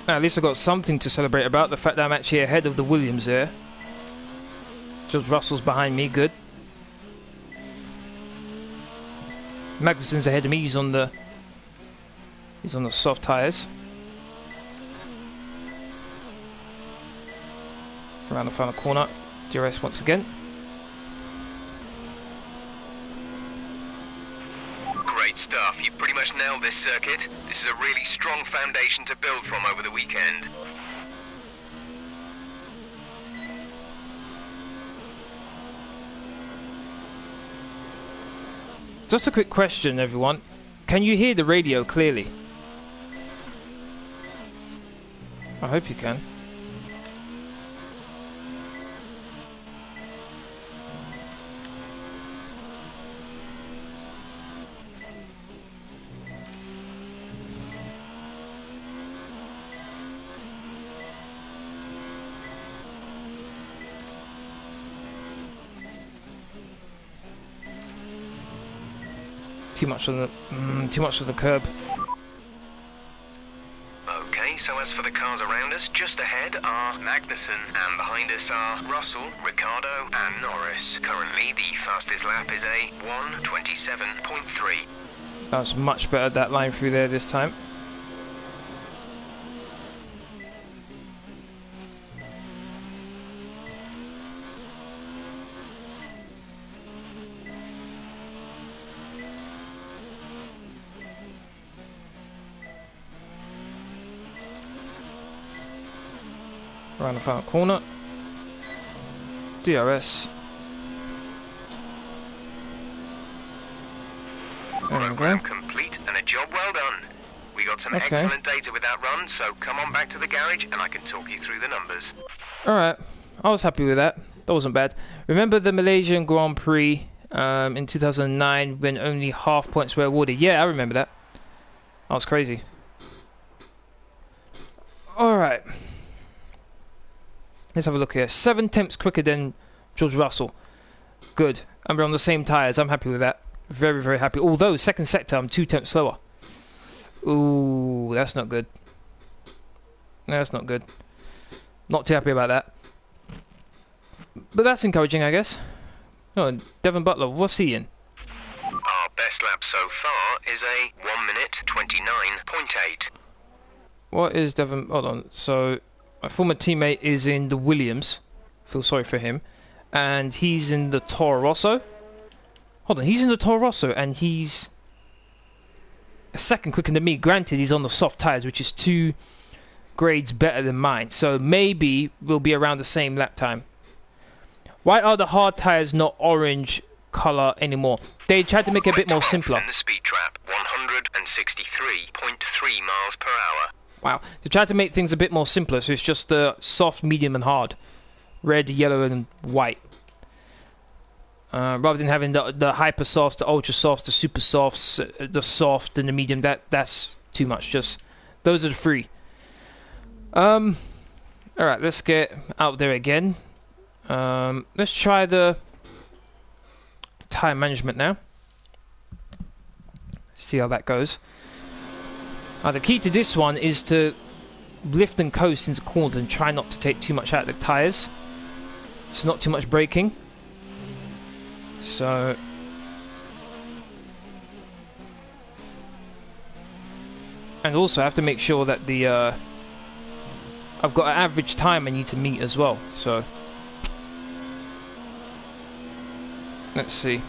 Now, at least I got something to celebrate about, the fact that I'm actually ahead of the Williams there. George Russell's behind me, good. Magnussen's ahead of me, he's on the soft tyres. Around the final corner, DRS once again. Great stuff. You've pretty much nailed this circuit. This is a really strong foundation to build from over the weekend. Just a quick question, everyone. Can you hear the radio clearly? I hope you can. Too much on the curb. Okay, so as for the cars around us, just ahead are Magnussen, and behind us are Russell, Ricciardo, and Norris. Currently, the fastest lap is a 1:27.3. That was much better, that line through there this time. Around the final corner. DRS. Program complete and a job well done. We got some excellent data with that run, so come on back to the garage and I can talk you through the numbers. Alright, I was happy with that. That wasn't bad. Remember the Malaysian Grand Prix in 2009 when only half points were awarded? Yeah, I remember that. That was crazy. Alright. Let's have a look here. 7 tenths quicker than George Russell. Good. And we're on the same tyres. I'm happy with that. Very, very happy. Although, second sector, I'm 2 tenths slower. Ooh, that's not good. That's not good. Not too happy about that. But that's encouraging, I guess. Oh, Devon Butler, what's he in? Our best lap so far is a 1:29.8. What is Devon? Hold on. So, my former teammate is in the Williams. Feel sorry for him. And he's in the Toro Rosso. Hold on, he's in the Toro Rosso and he's a second quicker than me. Granted, he's on the soft tyres, which is 2 grades better than mine. So maybe we'll be around the same lap time. Why are the hard tyres not orange colour anymore? They tried to make it a bit more simpler. In the speed trap, 163.3 miles per hour. Wow, they tried to make things a bit more simpler, so it's just soft, medium and hard. Red, yellow and white. Rather than having the hyper softs, the ultra softs, the super softs, the soft and the medium, that's too much. Just those are the 3. Alright, let's get out there again. Let's try the tyre management now. See how that goes. The key to this one is to lift and coast into corners and try not to take too much out of the tyres. So not too much braking. So and also I have to make sure that the I've got an average time I need to meet as well. So let's see.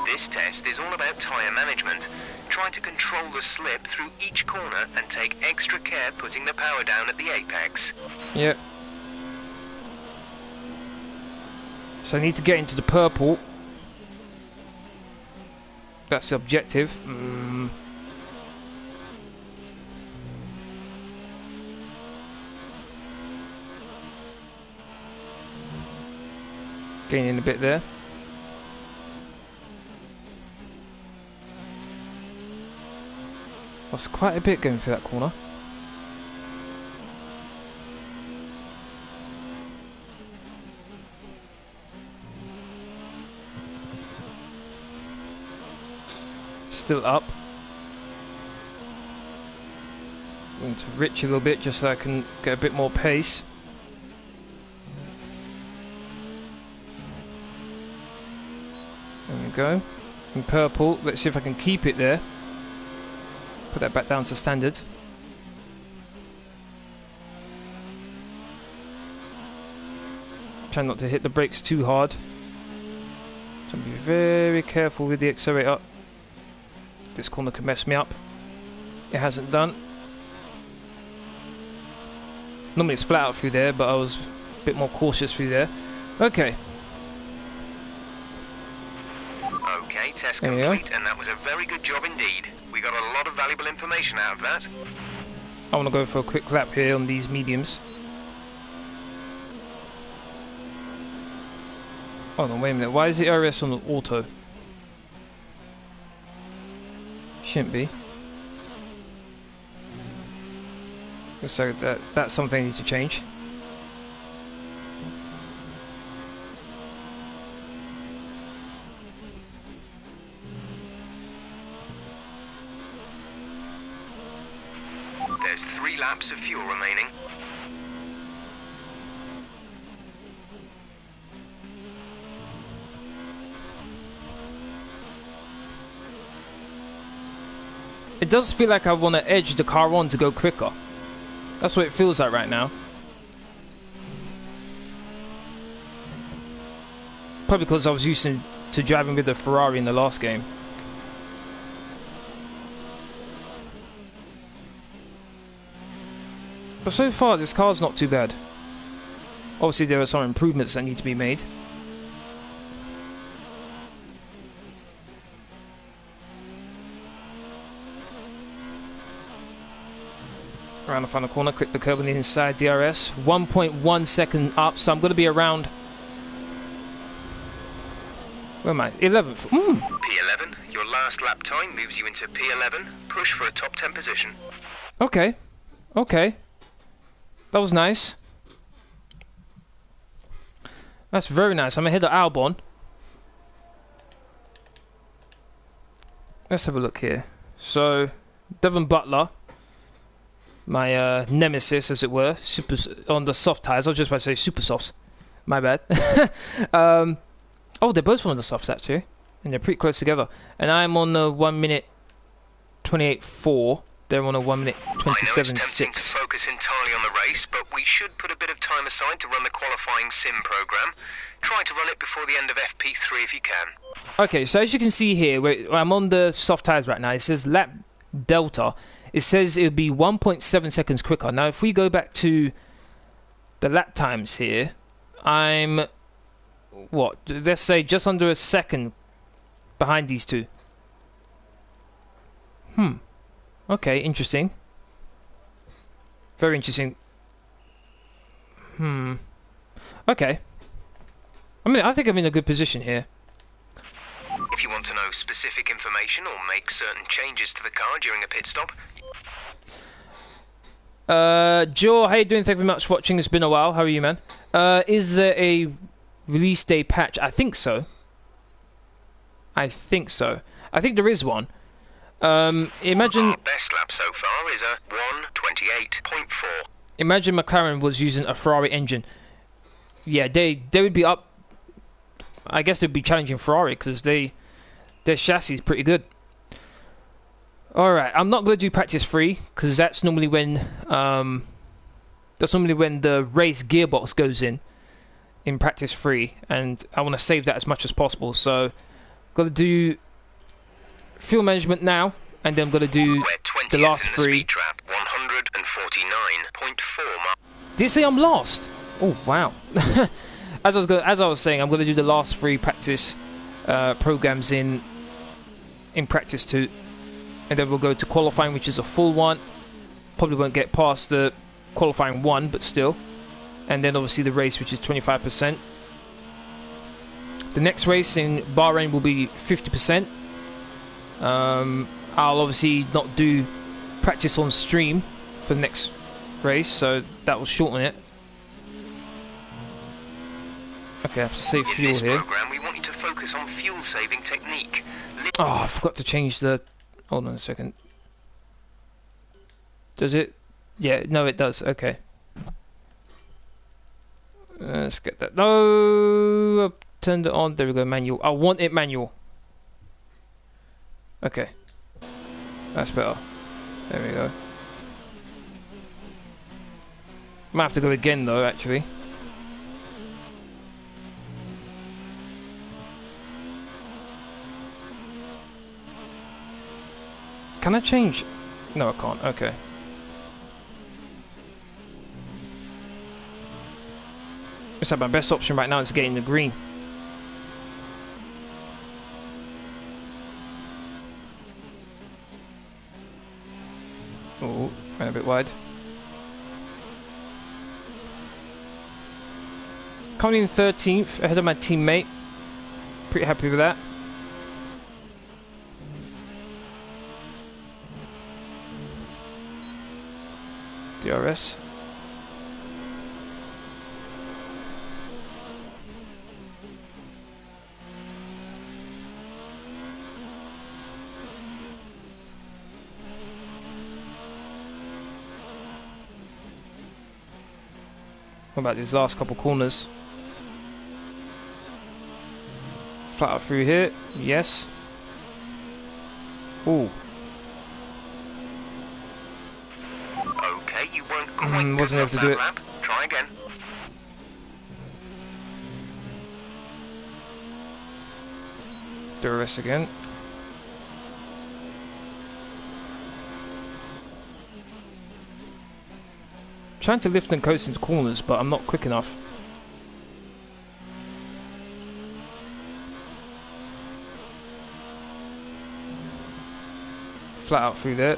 This test is all about tyre management. Trying to control the slip through each corner and take extra care putting the power down at the apex. Yep. So I need to get into the purple. That's the objective. Gaining a bit there. That's quite a bit going through that corner. Still up. Going to rich a little bit just so I can get a bit more pace. There we go. In purple, let's see if I can keep it there. Put that back down to standard. Try not to hit the brakes too hard. So be very careful with the accelerator. This corner can mess me up. It hasn't done. Normally it's flat out through there, but I was a bit more cautious through there. Okay. Okay, test complete, and that was a very good job indeed. We got a lot of valuable information out of that. I want to go for a quick lap here on these mediums. Hold on, wait a minute. Why is the RS on the auto? Shouldn't be. So that's something I need to change. There's 3 laps of fuel remaining. It does feel like I want to edge the car on to go quicker. That's what it feels like right now. Probably because I was used to driving with the Ferrari in the last game. But so far, this car's not too bad. Obviously, there are some improvements that need to be made. Around the final corner, click the curb on the inside, DRS. 1.1 second up, so I'm going to be around... Where am I? 11th. P11, your last lap time moves you into P11. Push for a top 10 position. Okay. Okay. That was nice. That's very nice. I'm ahead of Albon. Let's have a look here. So, Devon Butler, my nemesis, as it were, on the soft tyres. I was just about to say super softs. My bad. Oh, they're both on the softs, actually. And they're pretty close together. And I'm on the 1 minute 28.4. They're on a 1 minute 27.6. I know it's tempting to focus entirely on the race, but we should put a bit of time aside to run the qualifying sim program. Try to run it before the end of FP3 if you can. Okay, so as you can see here, I'm on the soft tyres right now. It says lap delta. It says it would be 1.7 seconds quicker. Now, if we go back to the lap times here, I'm, what, let's say just under a second behind these two. Okay, interesting. Very interesting. Okay. I mean, I think I'm in a good position here. If you want to know specific information or make certain changes to the car during a pit stop. Joe, how you doing? Thank you very much for watching. It's been a while. How are you, man? Is there a release day patch? I think so. I think there is one. Imagine... Our best lap so far is a 1:28.4. Imagine McLaren was using a Ferrari engine. Yeah, they would be up... I guess they'd be challenging Ferrari because their chassis is pretty good. Alright, I'm not going to do practice 3 because that's normally when the race gearbox goes in practice 3, and I want to save that as much as possible. So, got to do fuel management now, and then I'm going to do the last 3. 149.4. Did it say I'm lost? Oh wow! As I was saying, I'm going to do the last 3 practice programs in practice 2, and then we'll go to qualifying, which is a full one. Probably won't get past the qualifying 1, but still. And then obviously the race, which is 25%. The next race in Bahrain will be 50%. I'll obviously not do practice on stream for the next race, so that will shorten it. Okay, I have to save fuel here. Program, we want you to focus on fuel saving technique. Oh, I forgot to change the... Hold on a second. Does it? Yeah, no, it does. Okay. Let's get that. No, I've turned it on. There we go, manual. I want it manual. Okay. That's better. There we go. Might have to go again though, actually. Can I change? No, I can't. Okay. Looks like my best option right now is getting the green. Oh, ran a bit wide. Coming in 13th, ahead of my teammate. Pretty happy with that. DRS. What about these last couple corners? Flat out through here. Yes. Ooh. Okay, you weren't quite wasn't able to do it. lap. Try again. Do a rest again. Trying to lift and coast into corners, but I'm not quick enough. Flat out through there.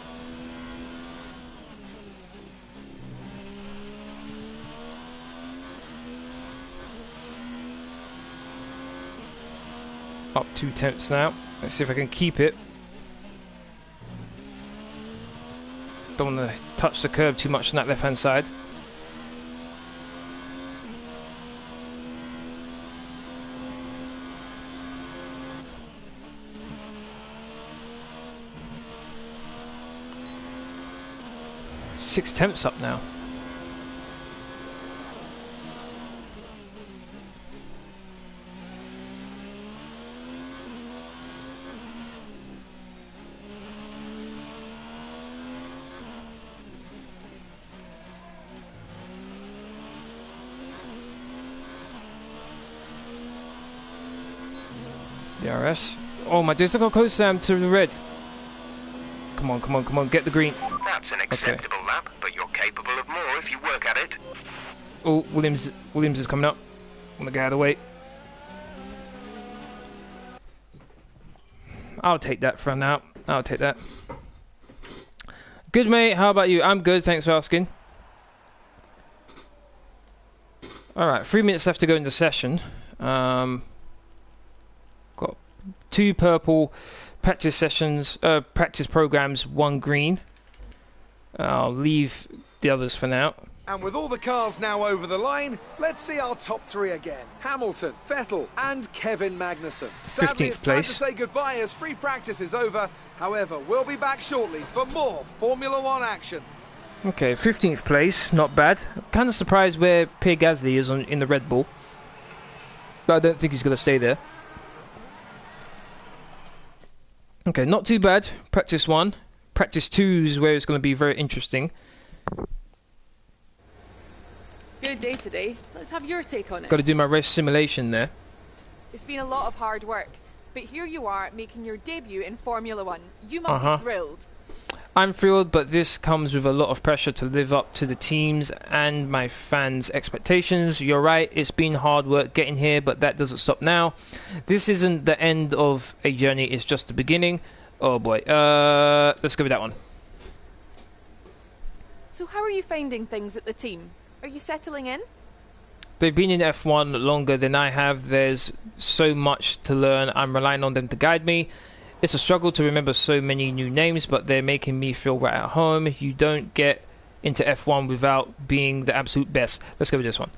Up 2/10 now. Let's see if I can keep it. Don't want to touch the curb too much on that left hand side. Six tenths up now. DRS. Oh my days, look how close I am to the red. Come on, come on, come on, get the green. That's an acceptable lap, but you're capable of more if you work at it. Oh, Williams is coming up. I'm gonna get out of the way. I'll take that for now. I'll take that. Good, mate. How about you? I'm good, thanks for asking. Alright, 3 minutes left to go into session. Got 2 purple practice sessions, practice programs, 1 green. I'll leave the others for now. And with all the cars now over the line, let's see our top 3 again. Hamilton, Vettel and Kevin Magnussen. Sadly, it's time to say goodbye as free practice is over. However, we'll be back shortly for more Formula 1 action. Okay, 15th place, not bad. Kind of surprised where Pierre Gasly is in the Red Bull. But I don't think he's going to stay there. Okay, not too bad. Practice 1. Practice 2 is where it's going to be very interesting. Good day today. Let's have your take on it. Got to do my race simulation there. It's been a lot of hard work, but here you are making your debut in Formula 1. You must be thrilled. I'm thrilled, but this comes with a lot of pressure to live up to the team's and my fans' expectations. You're right, it's been hard work getting here, but that doesn't stop now. This isn't the end of a journey, it's just the beginning. Oh boy, let's go with that one. So how are you finding things at the team? Are you settling in? They've been in F1 longer than I have. There's so much to learn. I'm relying on them to guide me. It's a struggle to remember so many new names, but they're making me feel right at home. You don't get into F1 without being the absolute best. Let's go with this one.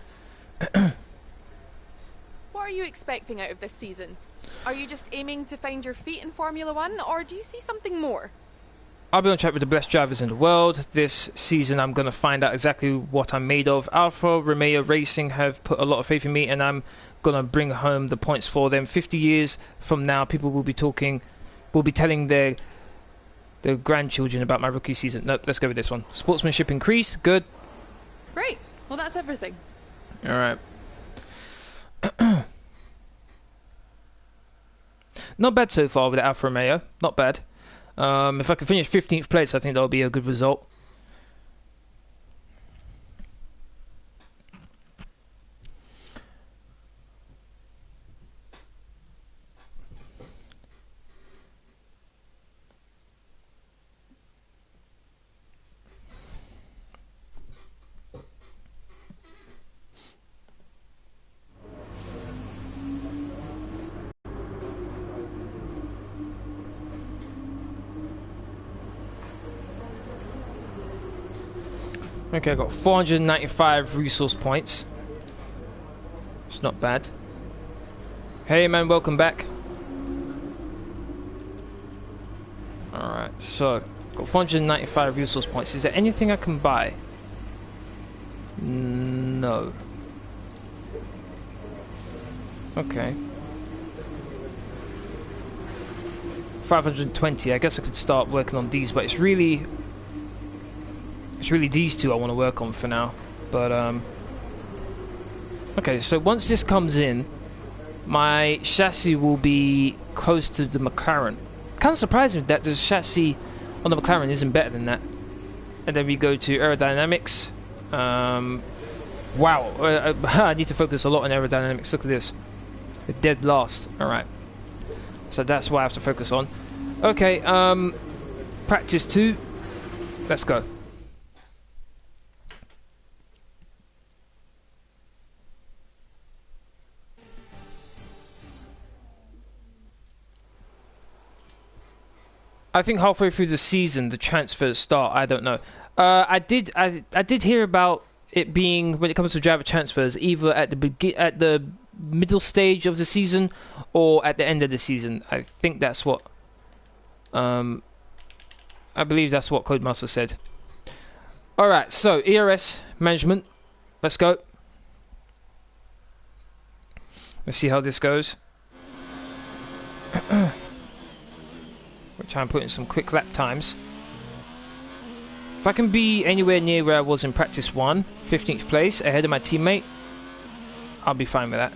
What are you expecting out of this season? Are you just aiming to find your feet in Formula 1, or do you see something more? I'll be on track with the best drivers in the world. This season I'm going to find out exactly what I'm made of. ALFA ROMEO Racing have put a lot of faith in me, and I'm going to bring home the points for them. 50 years from now, people will be telling their grandchildren about my rookie season. Nope, let's go with this one. Sportsmanship increase, good. Great. Well, that's everything. All right. Not bad so far with the ALFA ROMEO. Not bad. If I can finish 15th place, I think that'll be a good result. Okay, I got 495 resource points. It's not bad. Hey man, welcome back. Alright, so got 495 resource points. Is there anything I can buy? No. Okay. 520. I guess I could start working on these, but it's really these two I want to work on for now. But okay, so once this comes in, my chassis will be close to the McLaren. Kind of surprising that the chassis on the McLaren isn't better than that. And then we go to aerodynamics. Wow, I need to focus a lot on aerodynamics. Look at this, we're dead last. All right, so that's what I have to focus on. Okay, practice 2. Let's go. I think halfway through the season, the transfers start. I don't know. I did hear about it being, when it comes to driver transfers, either at the middle stage of the season or at the end of the season. I think that's what. I believe that's what Codemaster said. All right. So ERS management. Let's go. Let's see how this goes. We'll try and put in some quick lap times. If I can be anywhere near where I was in practice 1, 15th place, ahead of my teammate, I'll be fine with that.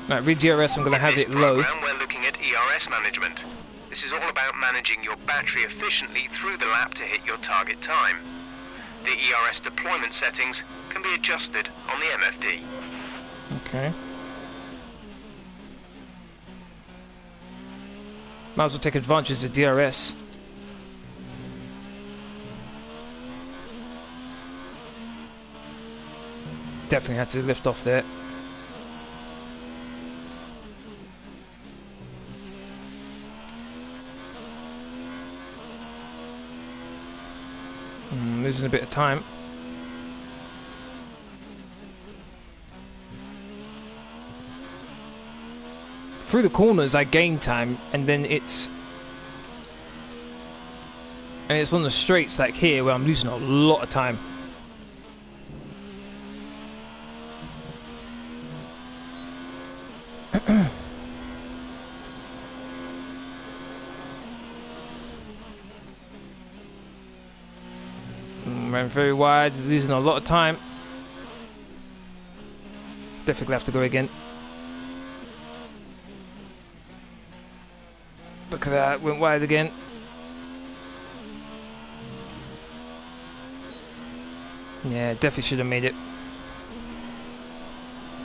Right, with DRS I'm going to have it low. We're looking at ERS management. This is all about managing your battery efficiently through the lap to hit your target time. The ERS deployment settings can be adjusted on the MFD. Okay. Might as well take advantage of DRS. Definitely had to lift off there. Losing a bit of time. Through the corners I gain time, and then it's on the straights like here where I'm losing a lot of time. Ran very wide, losing a lot of time. Definitely have to go again. Look at that, went wide again. Yeah, definitely should have made it.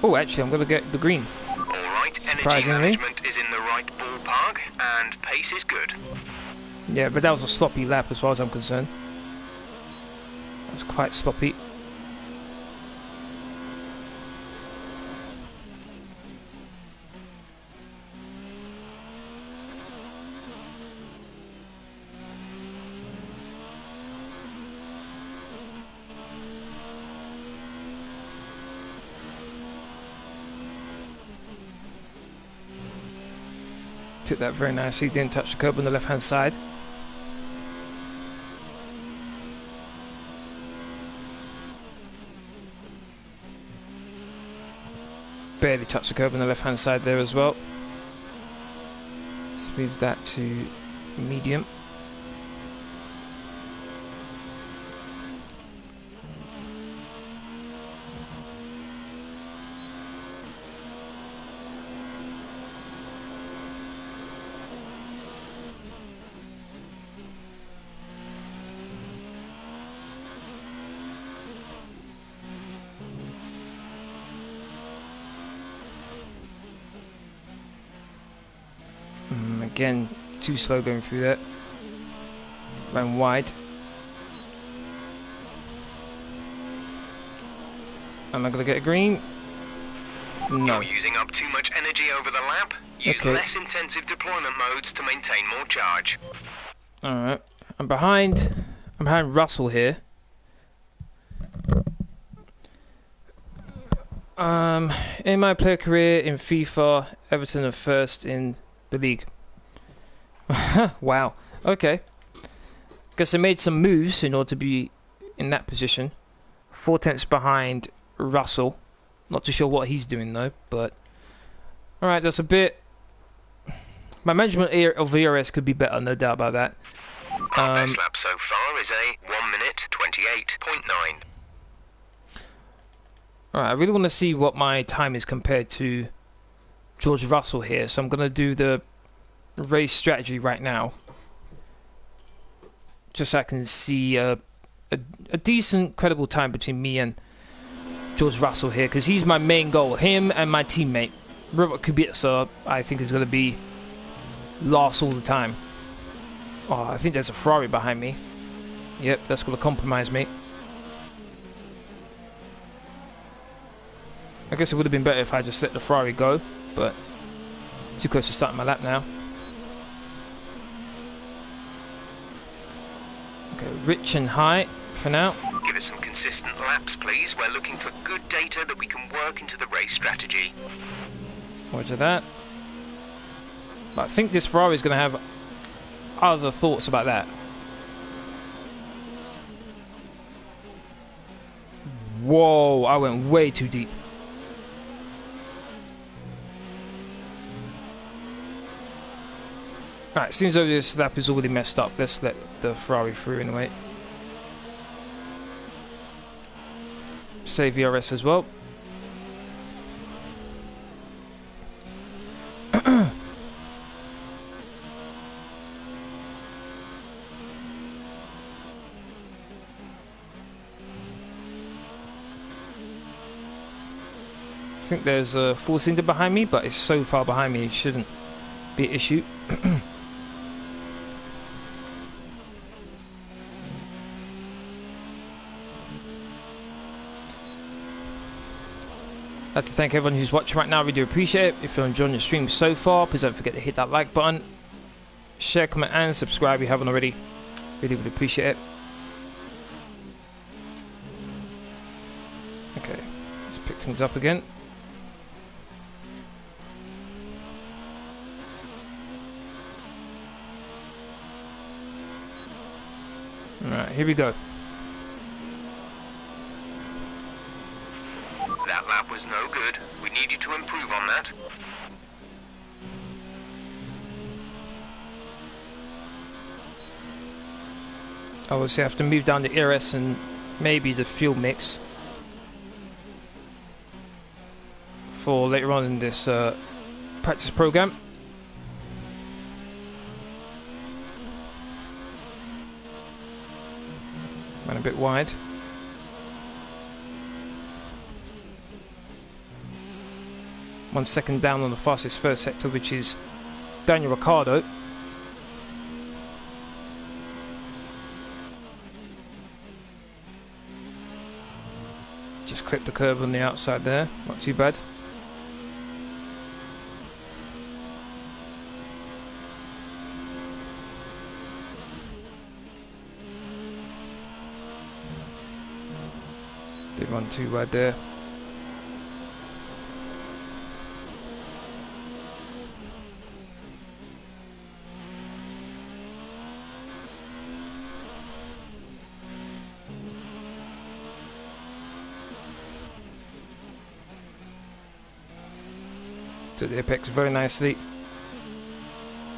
Oh, actually, I'm going to get the green. Alright, energy management is in the right ballpark, and pace is good. Yeah, but that was a sloppy lap as far as I'm concerned. That was quite sloppy. Took that very nicely, didn't touch the curb on the left hand side. Barely touched the curb on the left hand side there as well. Let's move that to medium. Again, too slow going through that. Ran wide. Am I going to get a green? No. You're using up too much energy over the lap. Use less intensive deployment modes to maintain more charge. Alright. I'm behind Russell here. In my player career in FIFA, Everton are first in the league. Wow. Okay. Guess they made some moves in order to be in that position. 4 tenths behind Russell. Not too sure what he's doing though, but alright, that's a bit. My management of ERS could be better, no doubt about that. Our best lap so far is a 1 minute 28.9. Alright, I really want to see what my time is compared to George Russell here, so I'm going to do the race strategy right now. Just so I can see a decent, credible time between me and George Russell here, because he's my main goal. Him and my teammate. Robert Kubica, I think, is going to be last all the time. Oh, I think there's a Ferrari behind me. Yep, that's going to compromise me. I guess it would have been better if I just let the Ferrari go, but too close to starting my lap now. Okay, rich and high for now. Give us some consistent laps, please. We're looking for good data that we can work into the race strategy. Roger that. But I think this Ferrari is going to have other thoughts about that. Whoa, I went way too deep. Alright, seems though this lap is already messed up. Let's let the Ferrari through anyway. Save VRS as well. I think there's a four-cylinder behind me, but it's so far behind me it shouldn't be an issue. I'd like to thank everyone who's watching right now. I really do appreciate it. If you're enjoying the stream so far, please don't forget to hit that like button, share, comment, and subscribe if you haven't already. Really would appreciate it. Okay, let's pick things up again. Alright, here we go. That lap was no good. We need you to improve on that. I obviously have to move down the ERS and maybe the fuel mix for later on in this practice program. Went a bit wide. One second down on the fastest first sector, which is Daniel Ricciardo. Just clipped the curve on the outside there, not too bad. Didn't run too wide there. To the apex very nicely.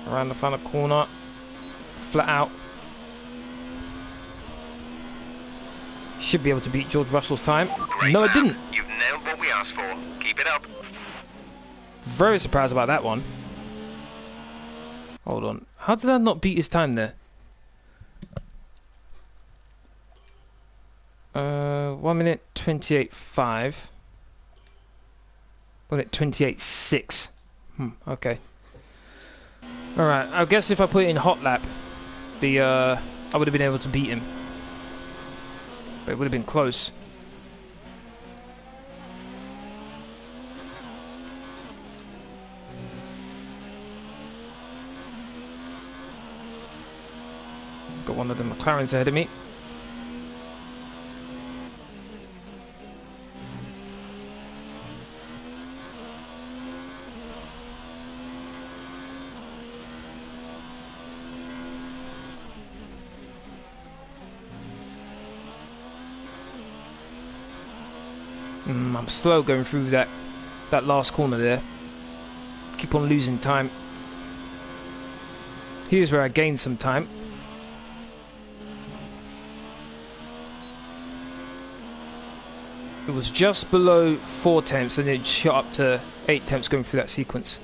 Around the final corner. Flat out. Should be able to beat George Russell's time. Great No, lap. I didn't. You've nailed what we asked for. Keep it up. Very surprised about that one. Hold on. How did I not beat his time there? 1 minute 28.5. 1 minute 28.6. Okay. Alright, I guess if I put it in hot lap, I would have been able to beat him. But it would have been close. Got one of the McLarens ahead of me. I'm slow going through that last corner there. Keep on losing time. Here's where I gained some time. It was just below 4 tenths and it shot up to 8 tenths going through that sequence.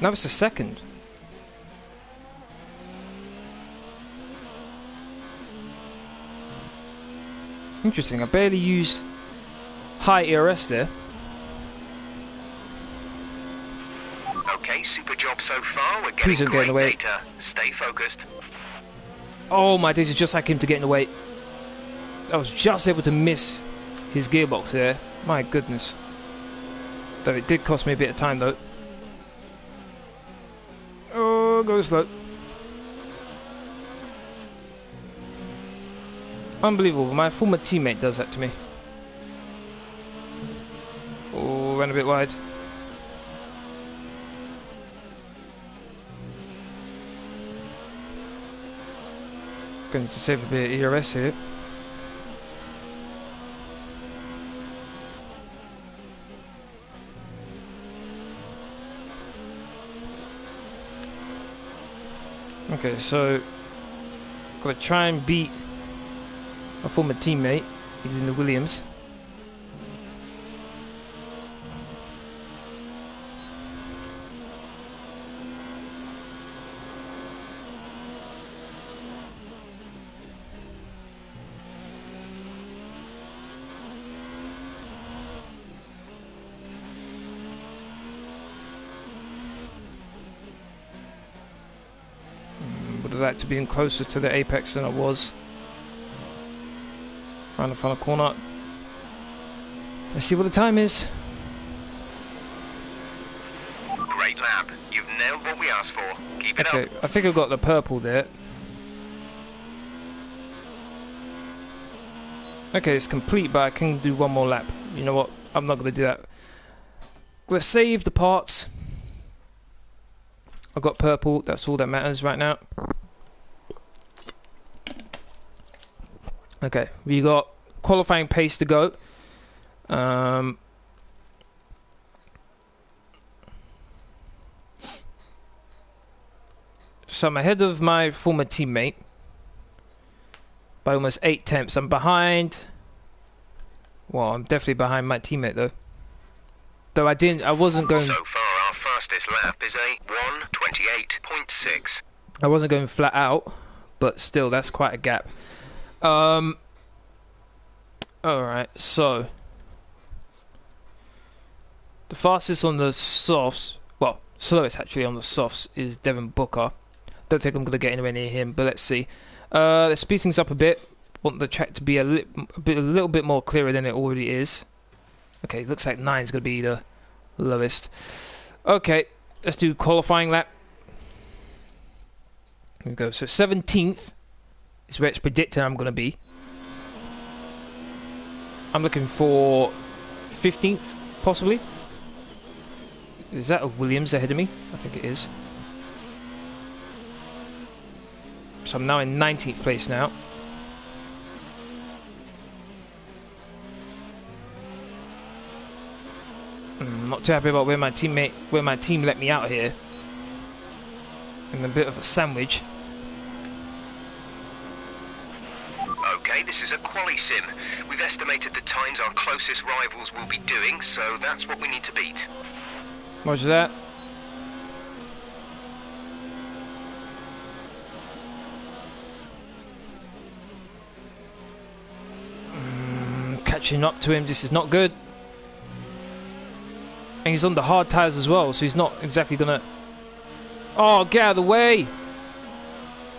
Now it's a second. Interesting, I barely used high ERS there. Okay, super job so far. We're Please getting don't get in the great way. data. Stay focused. Oh my days, it's just like him to get in the way. I was just able to miss his gearbox there. My goodness. Though it did cost me a bit of time though. Oh, go slow. Unbelievable, my former teammate does that to me. Oh, ran a bit wide. Going to save a bit of ERS here. Okay, so gotta try and beat my former teammate. He's in the Williams. Would have liked to be in closer to the apex than I was. Around the final corner. Let's see what the time is. Great lap. You've nailed what we asked for. Keep it Okay, up. I think I got the purple there. Okay, it's complete, but I can do one more lap. You know what? I'm not going to do that. Let's save the parts. I've got purple. That's all that matters right now. Okay, we got qualifying pace to go. So I'm ahead of my former teammate by almost 8 tenths. I'm behind. Well, I'm definitely behind my teammate though. Though I wasn't going. So far, our fastest lap is a 1:28.6. I wasn't going flat out, but still, that's quite a gap. Alright, so the fastest on the softs, well, slowest actually on the softs is Devin Booker. Don't think I'm going to get anywhere near him, but let's see. Let's speed things up a bit. Want the track to be a little bit more clearer than it already is. Okay, looks like 9 is going to be the lowest. Okay, let's do qualifying lap. Here we go. So 17th is where it's predicted I'm going to be. I'm looking for 15th, possibly. Is that a Williams ahead of me? I think it is. So I'm now in 19th place now. Not too happy about where my team let me out here. In a bit of a sandwich. Okay, this is a quali sim. We've estimated the times our closest rivals will be doing, so that's what we need to beat. Roger that. Catching up to him, this is not good. And he's on the hard tyres as well, so he's not exactly gonna... Oh, get out of the way!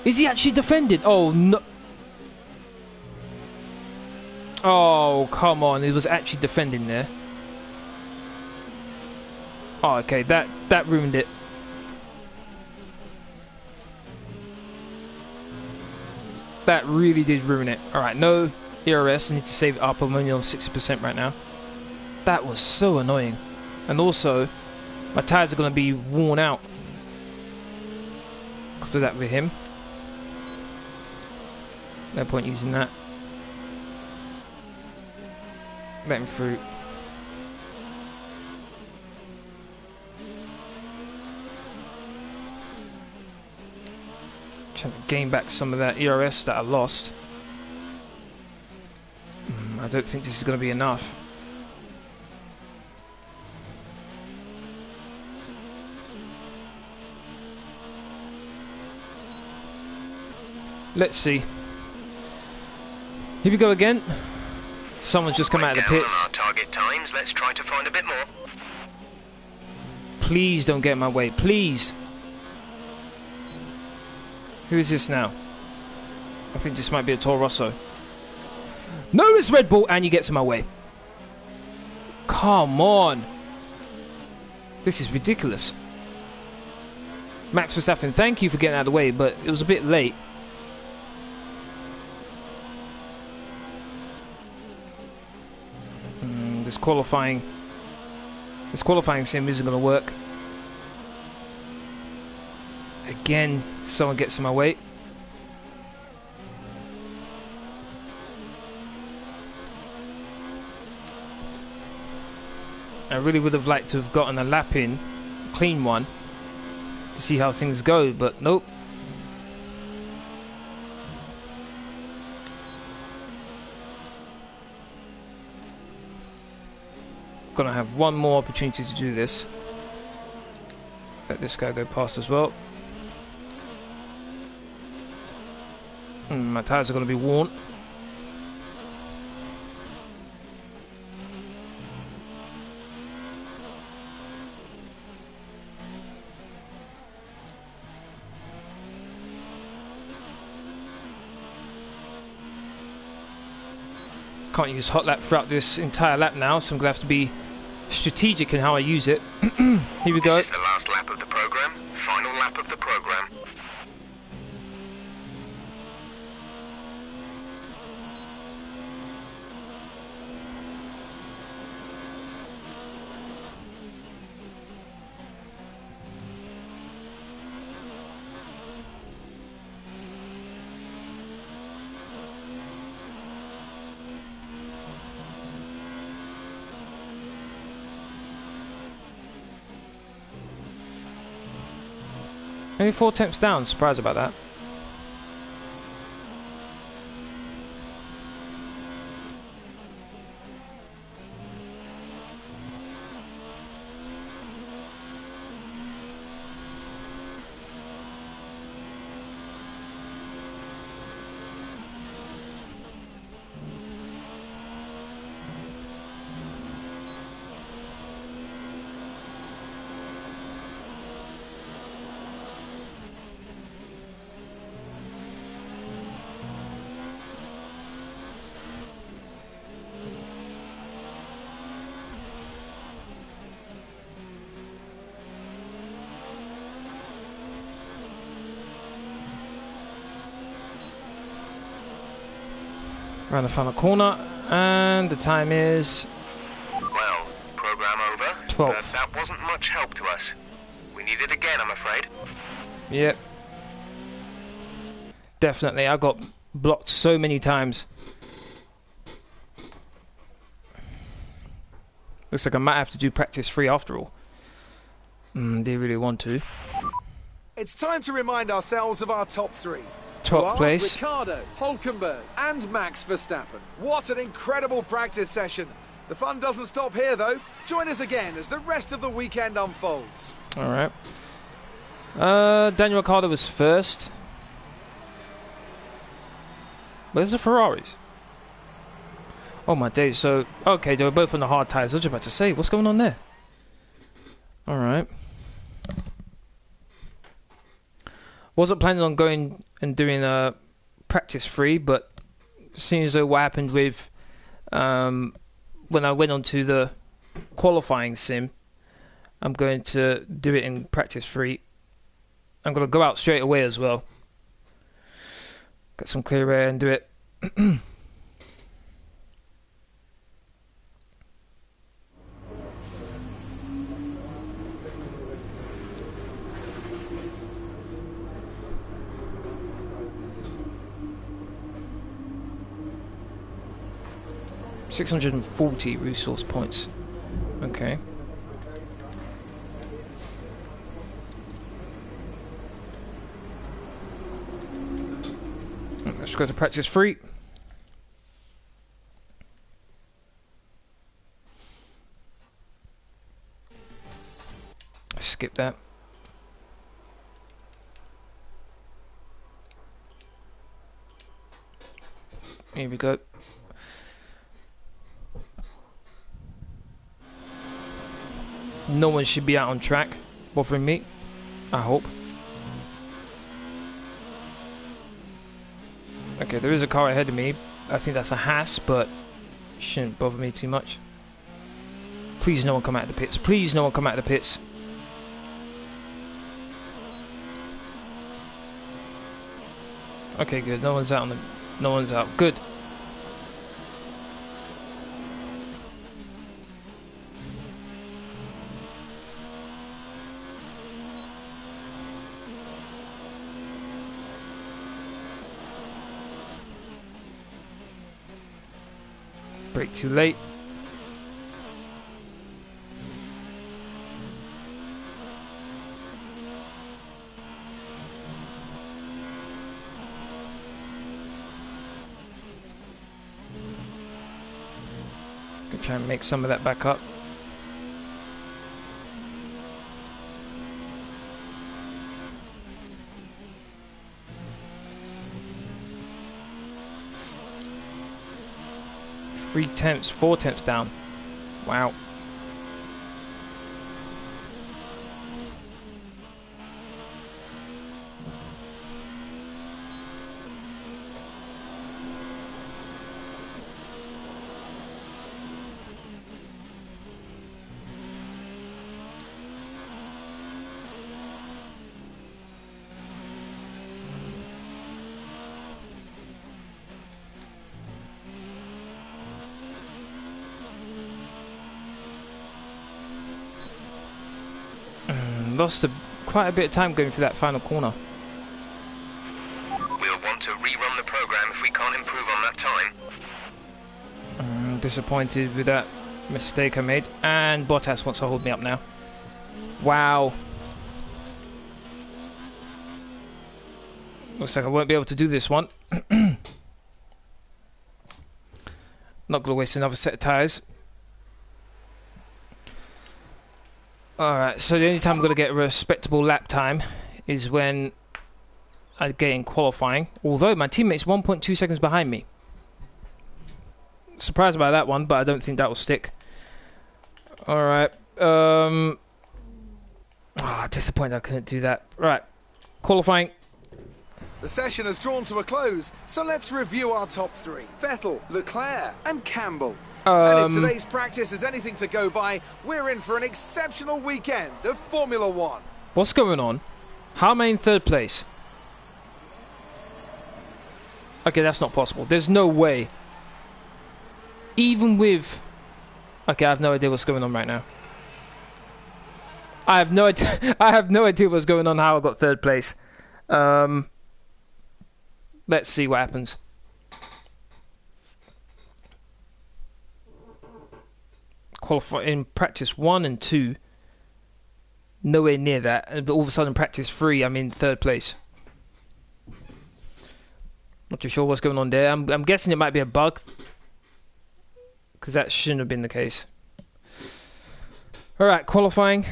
Is he actually defending? Oh, no... Oh, come on, he was actually defending there. Oh, okay, that ruined it. That really did ruin it. Alright, no ERS, I need to save it up. I'm only on 60% right now. That was so annoying. And also, my tyres are going to be worn out. because of that with him. No point using that. Let him through. Trying to gain back some of that ERS that I lost. I don't think this is going to be enough. Let's see. Here we go again. Someone's just come out of the pits. Our target times. Let's try to find a bit more. Please don't get in my way. Please. Who is this now? I think this might be a Toro Rosso. No, it's Red Bull, and he gets in my way. Come on. This is ridiculous. Max Verstappen, thank you for getting out of the way, but it was a bit late. This qualifying sim isn't going to work. Again, someone gets in my way. I really would have liked to have gotten a lap in, a clean one, to see how things go, but nope. Gonna have one more opportunity to do this. Let this guy go past as well. My tyres are gonna be worn. Can't use hot lap throughout this entire lap now, so I'm gonna have to be strategic in how I use it. Here we go. This is the last lap of the program. Final lap of the program. Only 4 tenths down, surprised about that. Around the final corner, and the time is... Well, program over. 12. But that wasn't much help to us. We need it again, I'm afraid. Yep. Definitely, I got blocked so many times. Looks like I might have to do practice 3 after all. Do you really want to? It's time to remind ourselves of our top 3. 12th place. Ricciardo, Hülkenberg and Max Verstappen. What an incredible practice session. The fun doesn't stop here though. Join us again as the rest of the weekend unfolds. Alright. Daniel Ricciardo was first. Where's the Ferraris? Oh my days, so... Okay, they were both on the hard tyres. I was just about to say, what's going on there? Alright. Wasn't planning on going and doing a practice 3, but seeing as though what happened with when I went onto the qualifying sim, I'm going to do it in practice 3. I'm going to go out straight away as well. Get some clear air and do it. 640 resource points. Okay. Let's go to practice 3. Skip that. Here we go. No one should be out on track bothering me, I hope. Okay, there is a car ahead of me. I think that's a Haas, but it shouldn't bother me too much. Please no one come out of the pits. Please no one come out of the pits. Okay, good. No one's out on the... No one's out. Good. Brake too late. Gonna try and make some of that back up. Three tenths, 4 tenths down. Wow. Lost quite a bit of time going through that final corner. We'll want to rerun the program if we can't improve on that time. Disappointed with that mistake I made. And Bottas wants to hold me up now. Wow. Looks like I won't be able to do this one. Not going to waste another set of tyres. Alright, so the only time I'm going to get a respectable lap time is when I get in qualifying. Although my teammate's 1.2 seconds behind me. Surprised by that one, but I don't think that will stick. Alright. Disappointed I couldn't do that. Right. Qualifying. The session has drawn to a close, so let's review our top 3. Vettel, Leclerc and Campbell. And if today's practice is anything to go by, we're in for an exceptional weekend of Formula 1. What's going on? How am I in 3rd place? Okay, that's not possible. There's no way. Even with... Okay, I have no idea what's going on right now. I have no idea. I have no idea what's going on, how I got 3rd place. Let's see what happens. Qualify in practice 1 and 2, nowhere near that, but all of a sudden practice 3 I'm in 3rd place. Not too sure what's going on there. I'm guessing it might be a bug, because that shouldn't have been the case. Alright, qualifying.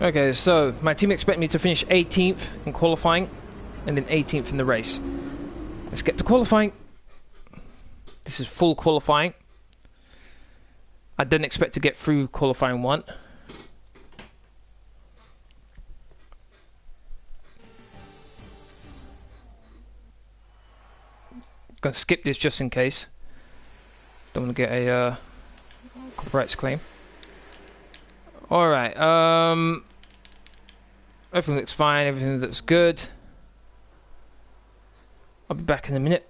Okay, so my team expect me to finish 18th in qualifying and then 18th in the race. Let's get to qualifying. This is full qualifying. I didn't expect to get through qualifying 1. Gonna skip this just in case. Don't want to get a copyrights claim. Alright, everything looks fine, everything looks good. I'll be back in a minute.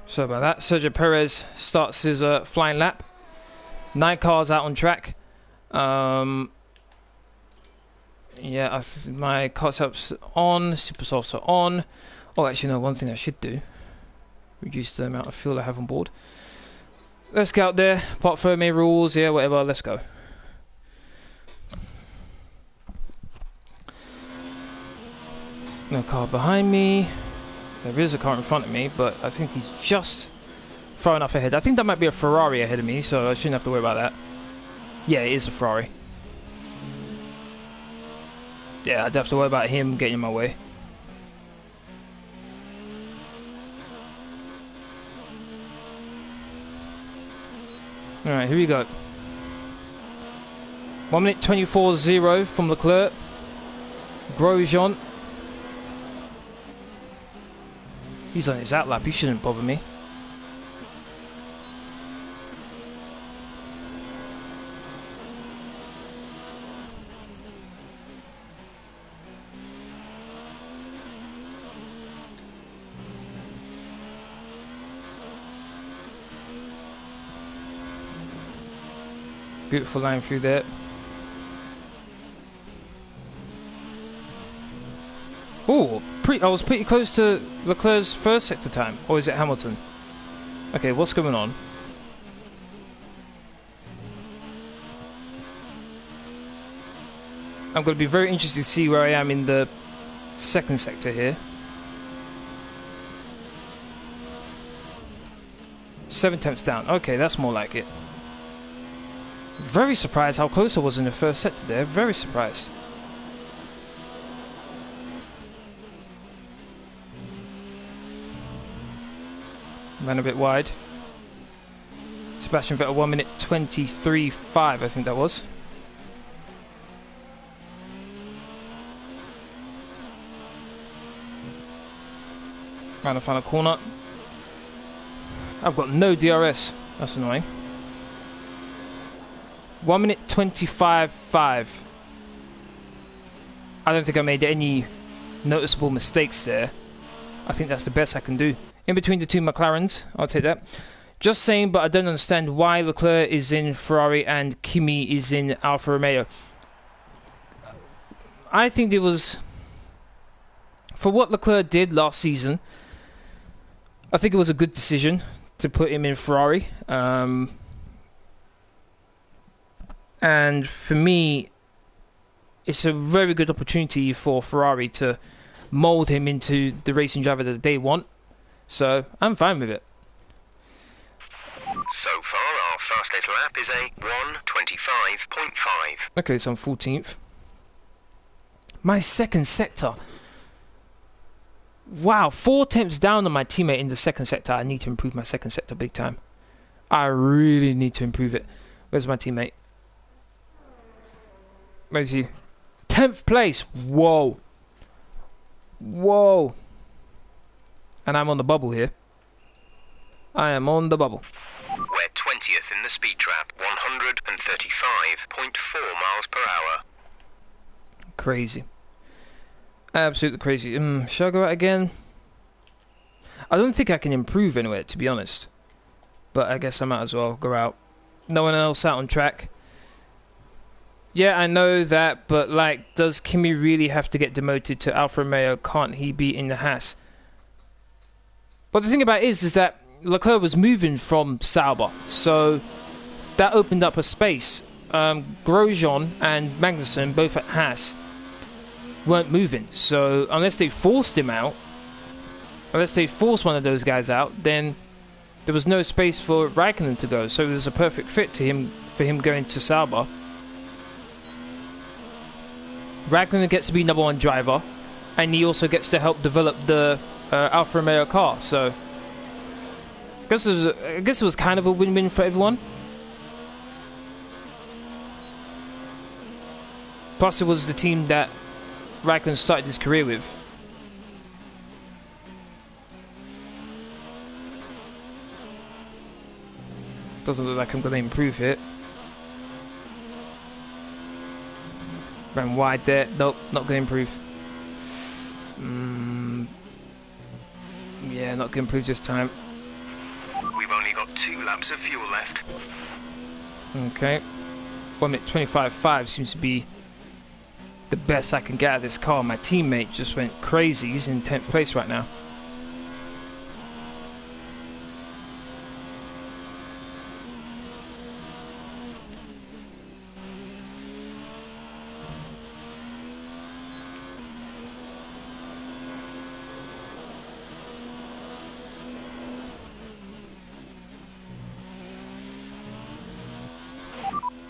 Sorry about that. Sergio Perez starts his flying lap. 9 cars out on track. Yeah, my car setup's on. Super softs are on. Oh, actually, no. One thing I should do: reduce the amount of fuel I have on board. Let's get out there. Part Fermi rules. Yeah, whatever. Let's go. No car behind me. There is a car in front of me, but I think he's just far enough ahead. I think that might be a Ferrari ahead of me, so I shouldn't have to worry about that. Yeah, it is a Ferrari. Yeah, I'd have to worry about him getting in my way. Alright, here we go. 1 minute 24.0 from Leclerc. Grosjean. He's on his outlap, he shouldn't bother me. Beautiful line through there. Oh, I was pretty close to Leclerc's first sector time, or is it Hamilton? Okay, what's going on? I'm going to be very interested to see where I am in the second sector here. 7 tenths down. Okay, that's more like it. Very surprised how close I was in the first sector there. Very surprised. Ran a bit wide. Sebastian Vettel 1 minute 23.5, I think that was. Round the final corner. I've got no DRS. That's annoying. 1 minute 25.5. I don't think I made any noticeable mistakes there. I think that's the best I can do. In between the two McLarens, I'll take that. Just saying, but I don't understand why Leclerc is in Ferrari and Kimi is in Alfa Romeo. I think it was, for what Leclerc did last season, I think it was a good decision to put him in Ferrari. And for me, it's a very good opportunity for Ferrari to mold him into the racing driver that they want. So, I'm fine with it. So far, our fastest lap is a 1:25.5. Okay, so I'm 14th. My second sector. Wow, 4 tenths down on my teammate in the second sector. I need to improve my second sector big time. I really need to improve it. Where's my teammate? Where is he? 10th place. Whoa. Whoa. And I'm on the bubble here. I am on the bubble. We're 20th in the speed trap. 135.4 miles per hour. Crazy. Absolutely crazy. Should I go out again? I don't think I can improve anywhere, to be honest. But I guess I might as well go out. No one else out on track. Yeah, I know that, but like, does Kimi really have to get demoted to Alfa Romeo? Can't he be in the Haas? But the thing about it is that Leclerc was moving from Sauber, so that opened up a space. Grosjean and Magnussen, both at Haas, weren't moving. So unless they forced him out, unless they forced one of those guys out, then there was no space for Raikkonen to go. So it was a perfect fit to him for him going to Sauber. Raikkonen gets to be #1 driver, and he also gets to help develop the Alfa Romeo car. So I guess it was kind of a win-win for everyone. Plus, it was the team that Raikkonen started his career with. Doesn't look like I'm going to improve here. Ran wide there. Nope, not going to improve. Yeah, not going to improve this time. got 2 laps of fuel left. Okay. 1 minute 25.5 seems to be the best I can get out of this car. My teammate just went crazy. He's in 10th place right now.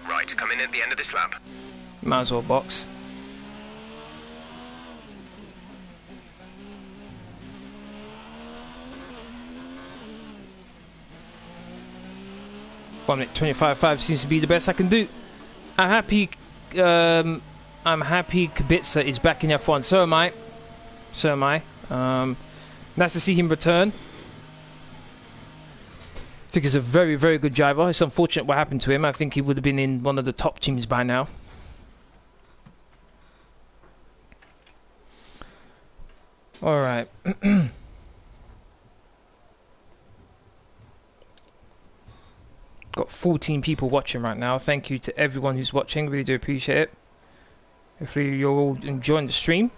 Right, come in at the end of this lap. Might as well box. One minute 25.5 seems to be the best I can do. I'm happy. I'm happy Kubica is back in F1. So am I. So am I. Nice to see him return. I think he's a very, very good driver. It's unfortunate what happened to him. I think he would have been in one of the top teams by now. Alright. Got 14 people watching right now. Thank you to everyone who's watching. Really do appreciate it. Hopefully you're all enjoying the stream.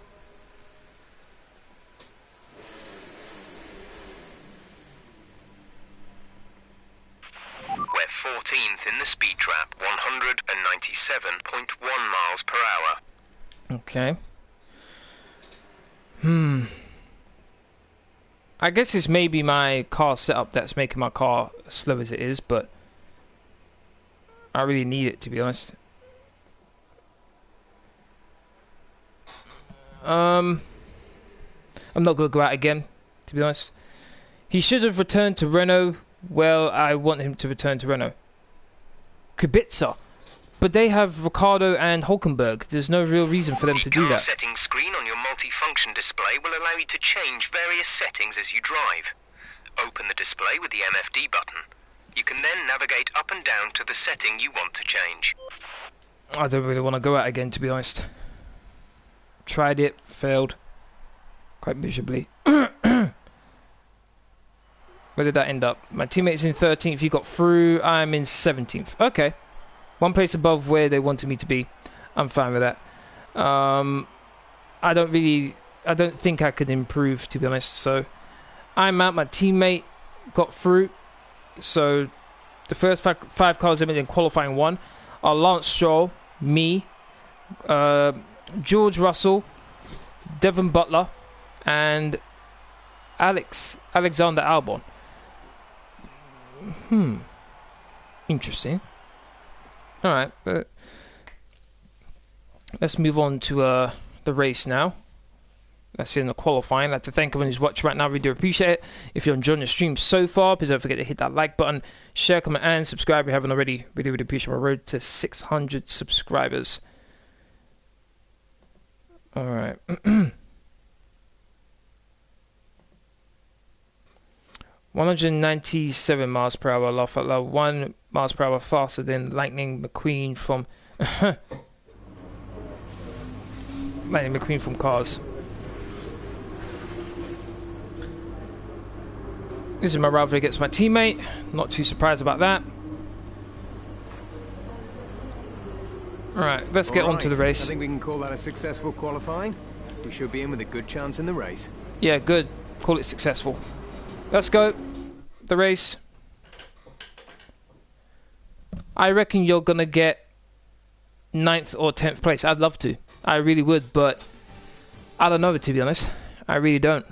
We're 14th in the speed trap, 197.1 miles per hour. Okay. I guess it's maybe my car setup that's making my car as slow as it is, but I really need it, to be honest. I'm not going to go out again, to be honest. He should have returned to Renault. Well, I want him to return to Renault. Kubica. But they have Ricciardo and Hulkenberg. There's no real reason for them to do that. The settings screen on your multi-function display will allow you to change various settings as you drive. Open the display with the MFD button. You can then navigate up and down to the setting you want to change. I don't really want to go out again, to be honest. Tried it, failed. Quite miserably. Where did that end up? My teammate's in 13th, you got through. I'm in 17th. Okay. One place above where they wanted me to be. I'm fine with that. I don't think I could improve, to be honest. So, I'm out. My teammate got through. So, the first five cars in qualifying 1 are Lance Stroll, me, George Russell, Devon Butler, and Alexander Albon. Interesting. Alright, let's move on to the race now. That's in the qualifying. I'd like to thank everyone who's watching right now. Really do appreciate it. If you're enjoying the stream so far, please don't forget to hit that like button, share, comment, and subscribe if you haven't already. Really, really appreciate my road to 600 subscribers. Alright. 197 miles per hour, laugh out loud. 1 miles per hour faster than Lightning McQueen from Lightning McQueen from Cars. This is my rivalry against my teammate. Not too surprised about that. Alright, let's get on to the race. I think we can call that a successful qualifying. We should be in with a good chance in the race. Yeah, good. Call it successful. Let's go. The race. I reckon you're going to get 9th or 10th place. I'd love to. I really would, but I don't know, to be honest. I really don't.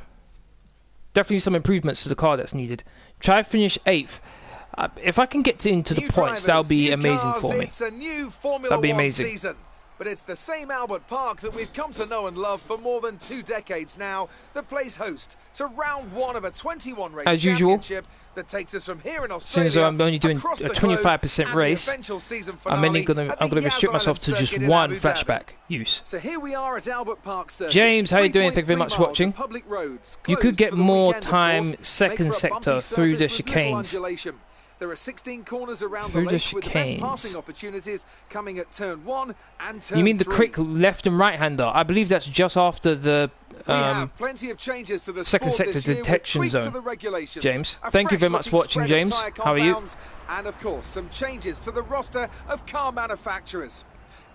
Definitely some improvements to the car that's needed. Try finish 8th. If I can get into the points, that'll be amazing for me. It's a new Formula That'd be 1 amazing. season. But it's the same Albert Park that we've come to know and love for more than 2 decades now that plays host to round 1 of a 21-race as usual championship that takes us from here in Australia. Since I'm only doing a 25% race, I'm going to restrict myself to just 1 flashback use. So here we are at Albert Park Circuit. James, how you doing? Thank you very much for watching. You could get more time second sector through the chicanes. There are 16 corners around Through the the lake with the best chicanes. passing opportunities coming at turn 1 and turn You mean the 3. quick left and right hander? I believe that's just after the We have plenty of changes to the second sport sector this year with detection tweaks to zone. the regulations, James, a thank you very much for fresh-looking watching, spread of James. tyre How are you? compounds, and of course some changes to the roster of car manufacturers.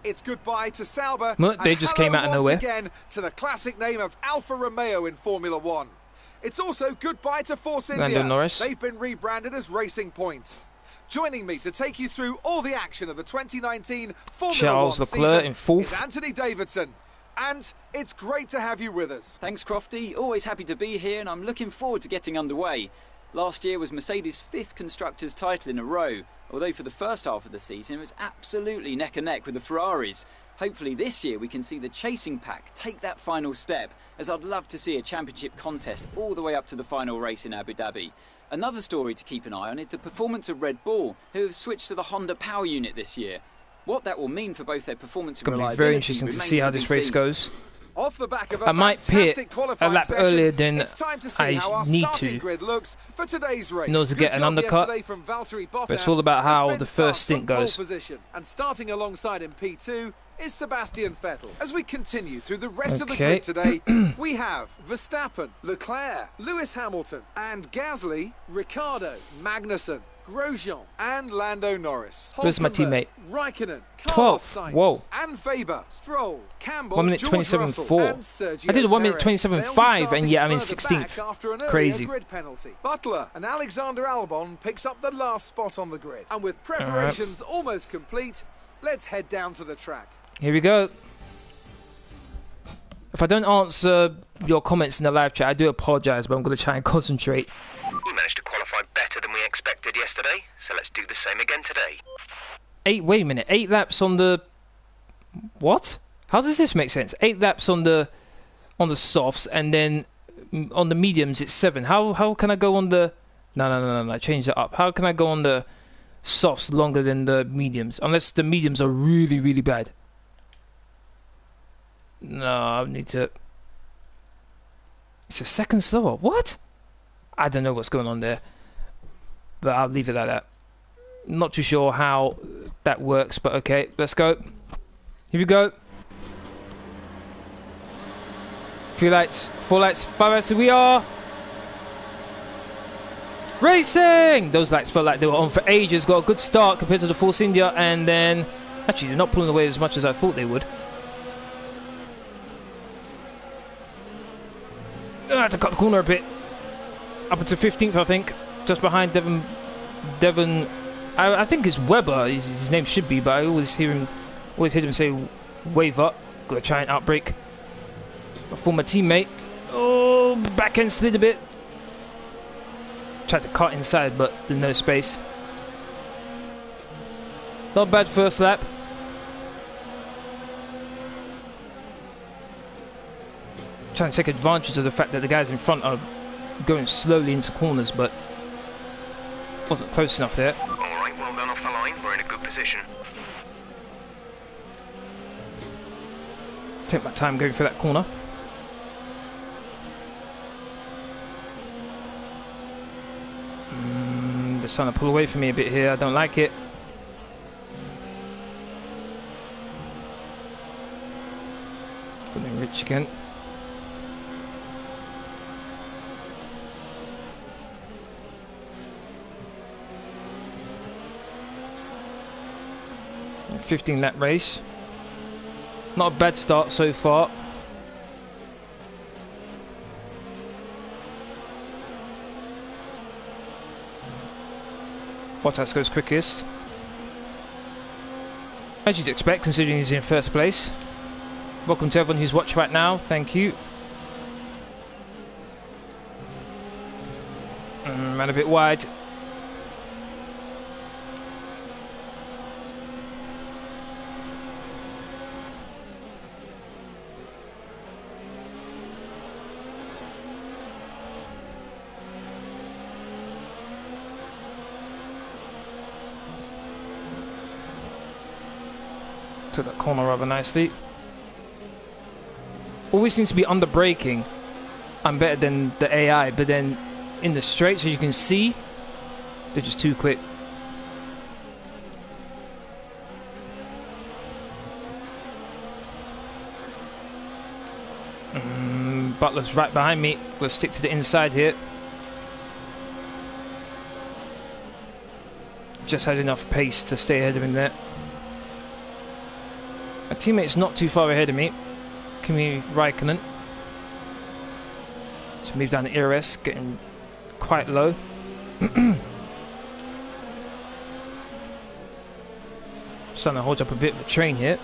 It's goodbye to Sauber. Well, they just hello came out of once nowhere. again to the classic name of Alfa Romeo in Formula One. It's also goodbye to Force India. Lando Norris. They've been rebranded as Racing Point. Joining me to take you through all the action of the 2019 Formula Charles One Leclerc season in fourth. is Anthony Davidson. And it's great to have you with us. Thanks, Crofty. Always happy to be here, and I'm looking forward to getting underway. Last year was Mercedes' 5th Constructors' title in a row, although for the first half of the season it was absolutely neck and neck with the Ferraris. Hopefully this year we can see the chasing pack take that final step, as I'd love to see a championship contest all the way up to the final race in Abu Dhabi. Another story to keep an eye on is the performance of Red Bull, who have switched to the Honda power unit this year. What that will mean for both their performance and Going to be reliability very interesting to remains see how be this race seen. goes. Off the back of I might pit fantastic a qualifying lap session, earlier than it's time to see I how our need starting to grid looks for today's race. in order to Good get an job undercut. yesterday from Valtteri Bottas. But it's all about how Defence the starts first stint from pole goes. position, and starting alongside in P2 is Sebastian Vettel. As we continue through the rest of the Okay. grid today, we have Verstappen, Leclerc, Lewis Hamilton, and Gasly, Ricciardo, Magnussen, Grosjean, and Lando Norris. Where's my Hülkenberg, teammate? Raikkonen, 12th. Carlos Sainz, Whoa. and Faber, Stroll, Campbell, 1 minute George 27.4. Russell, and Sergio I did a 1 minute Perez. 27.5 and yet I'm in They'll be starting further 16th. back after an earlier Crazy. grid penalty. Butler and Alexander Albon picks up the last spot on the grid. And with preparations almost complete, let's head down to the track. Here we go. If I don't answer your comments in the live chat, I do apologise, but I'm going to try and concentrate. You managed to qualify better than we expected yesterday, so let's do the same again today. Wait a minute, 8 laps on the... What? How does this make sense? 8 laps on the softs, and then on the mediums it's 7. How can I go on the... No, change that up. How can I go on the softs longer than the mediums? Unless the mediums are really, really bad. No, I need to... It's a second slower. What? I don't know what's going on there. But I'll leave it like that. Not too sure how that works, but okay, let's go. Here we go. 3 lights, 4 lights, 5 lights, here we are. Racing! Those lights felt like they were on for ages. Got a good start compared to the Force India, and then... Actually, they're not pulling away as much as I thought they would. I had to cut the corner a bit. Up into 15th, I think. Just behind Devon. I think it's Webber. His name should be, but I always hear him say wave up. Got to try and outbrake a former teammate. Oh, back end slid a bit. Tried to cut inside, but there's no space. Not bad first lap. Trying to take advantage of the fact that the guys in front are going slowly into corners, but wasn't close enough there. Alright, well done off the line. We're in a good position. Take my time going for that corner. They're trying to pull away from me a bit here. I don't like it. Putting Rich again. A 15-lap race. Not a bad start so far. Bottas goes quickest. As you'd expect, considering he's in first place. Welcome to everyone who's watching right now. Thank you. Ran a bit wide. Took that corner rather nicely. Always seems to be under braking. I'm better than the AI, but then in the straights, as you can see, they're just too quick. Butler's right behind me. Let's stick to the inside here. Just had enough pace to stay ahead of him there. My teammate's not too far ahead of me. Kimi Raikkonen. So move down the ERS, getting quite low. Starting to hold up a bit of a train here.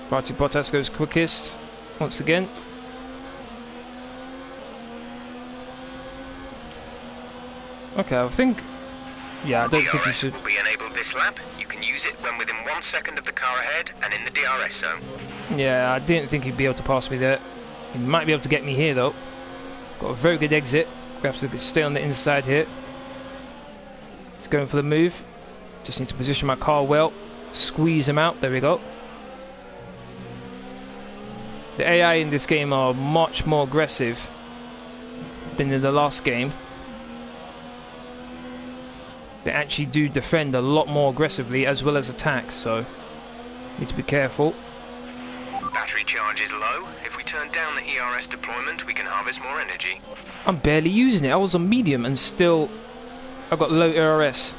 Valtteri Bottas goes quickest once again. Okay, I think... Yeah, I don't think you should... will be enabled this lap. You can use it when within 1 second of the car ahead and in the DRS zone. Yeah, I didn't think he'd be able to pass me there. He might be able to get me here though. Got a very good exit. We have to stay on the inside here. He's going for the move. Just need to position my car well. Squeeze him out. There we go. The AI in this game are much more aggressive than in the last game. They actually do defend a lot more aggressively as well as attack, so need to be careful. Battery charge is low. If we turn down the ERS deployment, we can harvest more energy. I'm barely using it. I was on medium and still I've got low ERS.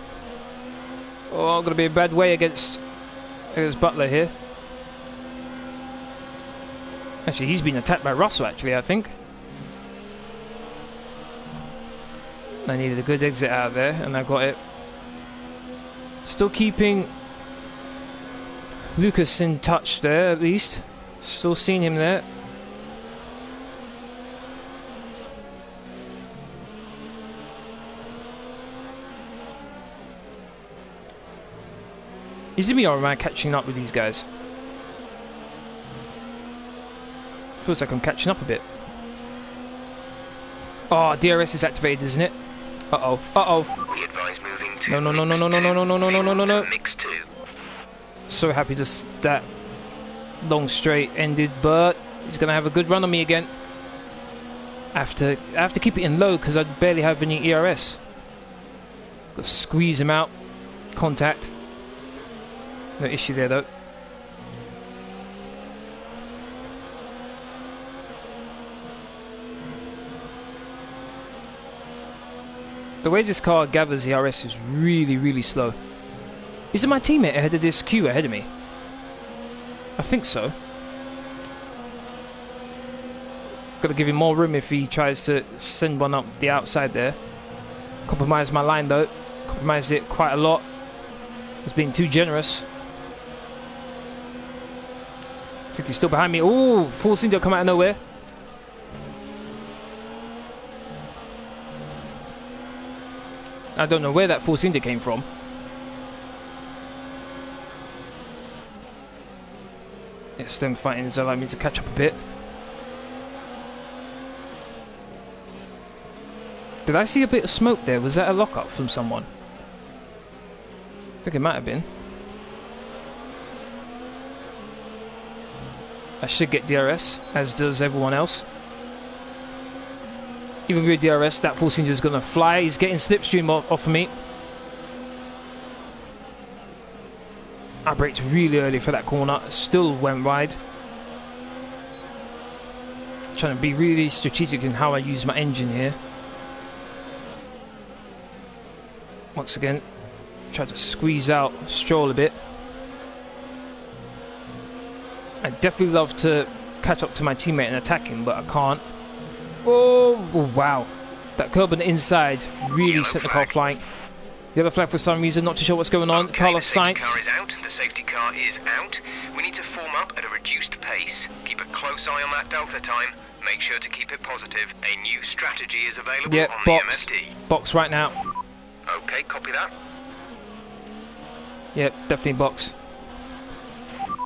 Oh, I'm gonna be a bad way against Butler here. Actually, he's been attacked by Russell, actually, I think. I needed a good exit out of there, and I got it. Still keeping Lucas in touch there, at least. Still seeing him there. Is it me or am I catching up with these guys? Feels like I'm catching up a bit. Oh, DRS is activated, isn't it? Uh-oh. Uh-oh. We advise moving to No. mix 2. So happy that long straight ended, but he's going to have a good run on me again. I have to keep it in low because I barely have any ERS. Got to squeeze him out. Contact. No issue there, though. The way this car gathers ERS is really, really slow. Is it my teammate ahead of this queue ahead of me? I think so. Got to give him more room if he tries to send one up the outside there. Compromised my line though. Compromised it quite a lot. It's being too generous. I think he's still behind me. Oh, Force India come out of nowhere. I don't know where that Force India came from. Yes, them fightings allow me to catch up a bit. Did I see a bit of smoke there? Was that a lockup from someone? I think it might have been. I should get DRS, as does everyone else. Even with DRS, that Force India is going to fly. He's getting slipstream off of me. I braked really early for that corner. Still went wide. Trying to be really strategic in how I use my engine here. Once again, try to squeeze out Stroll a bit. I definitely love to catch up to my teammate and attack him, but I can't. Oh, wow. That curb on the inside really sent the car flying. Yellow flag for some reason, not too sure what's going on. Okay, Carlos Sainz. The safety car is out. The safety car is out. We need to form up at a reduced pace. Keep a close eye on that delta time. Make sure to keep it positive. A new strategy is available on box. the MFD. Box right now. Okay, copy that. Yep, definitely box.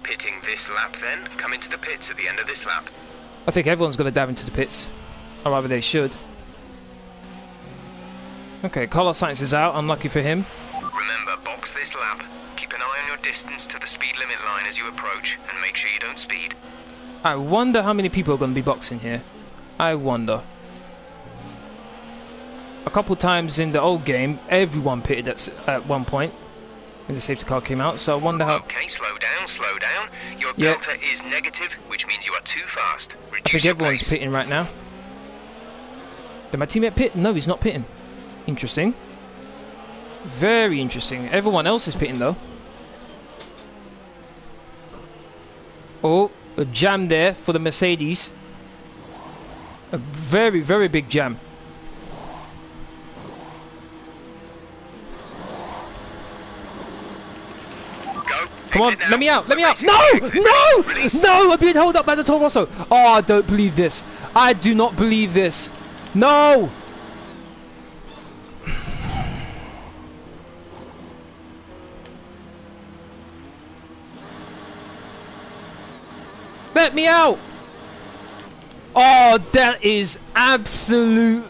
Pitting this lap then. Come into the pits at the end of this lap. I think everyone's going to dive into the pits. Or rather they should. Okay, Carlos Sainz is out. Unlucky for him. Remember, box this lap. Keep an eye on your distance to the speed limit line as you approach, and make sure you don't speed. I wonder how many people are going to be boxing here. I wonder. A couple times in the old game, everyone pitted at one point. when the safety car came out, so I wonder how... Okay, slow down, slow down. Your Yeah. delta is negative, which means you are too fast. I Reduce think your everyone's pace. pitting right now. Did my teammate pit? No, he's not pitting. Interesting. Very interesting. Everyone else is pitting though. Oh, a jam there for the Mercedes. A very, very big jam. Go. Come on, Exit now. let me out, let me out. Racing, No! exit, No! release. No! I'm being held up by the Toro Rosso. Oh, I don't believe this. I do not believe this. No! Let me out! Oh, that is absolute...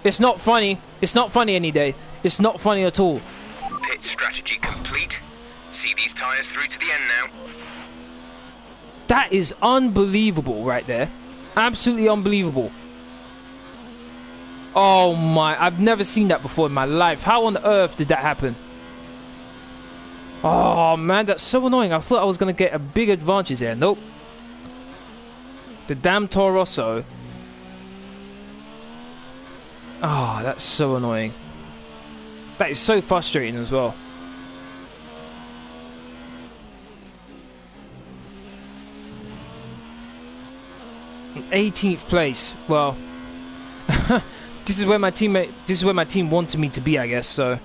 It's not funny. It's not funny any day. It's not funny at all. Pit strategy complete. See these tyres through to the end now. That is unbelievable right there. Absolutely unbelievable. Oh my, I've never seen that before in my life. How on earth did that happen? Oh man, that's so annoying. I thought I was going to get a big advantage there. Nope. The damn Toro Rosso. Oh, that's so annoying. That is so frustrating as well. In 18th place. Well, this is where my team wanted me to be, I guess. So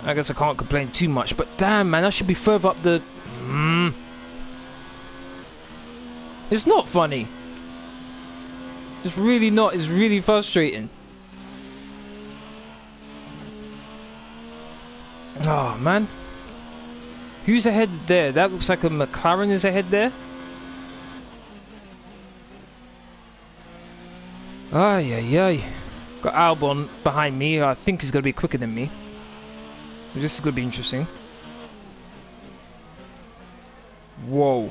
I guess I can't complain too much. But damn, man, I should be further up the. It's not funny. It's really not. It's really frustrating. Oh man, who's ahead there? That looks like a McLaren is ahead there. Ay, ay, ay. Got Albon behind me. I think he's going to be quicker than me. This is going to be interesting. Whoa.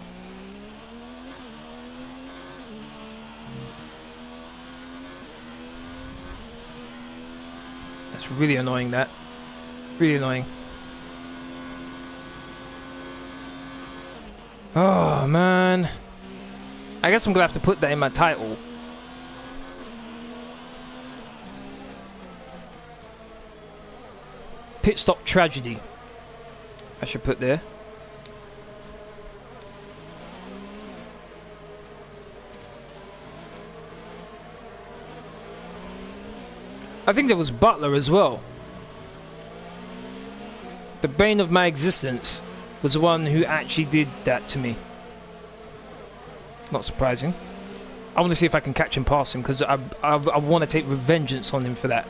That's really annoying, that. Really annoying. Oh, man. I guess I'm going to have to put that in my title. Pit stop tragedy. I should put there. I think there was Butler as well. The bane of my existence was the one who actually did that to me. Not surprising. I want to see if I can catch him past him because I want to take vengeance on him for that.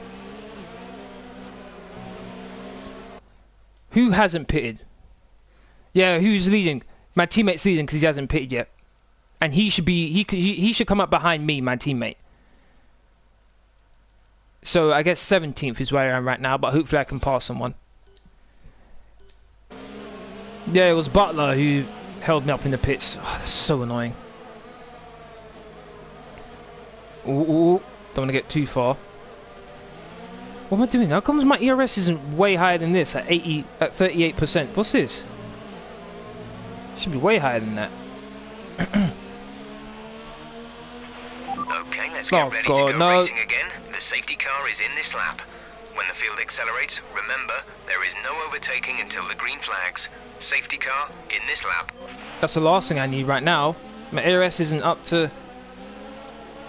Who hasn't pitted? Yeah, who's leading? My teammate's leading because he hasn't pitted yet, and he should be. He should come up behind me, my teammate. So I guess 17th is where I am right now, but hopefully I can pass someone. Yeah, it was Butler who held me up in the pits. Oh, that's so annoying. Ooh, don't want to get too far. What am I doing? How comes my ERS isn't way higher than this at 38%? What's this? Should be way higher than that. Okay, let's get ready to go racing again. The safety car is in this lap. When the field accelerates, remember, there is no overtaking until the green flags. Safety car in this lap. That's the last thing I need right now. My ARS isn't up to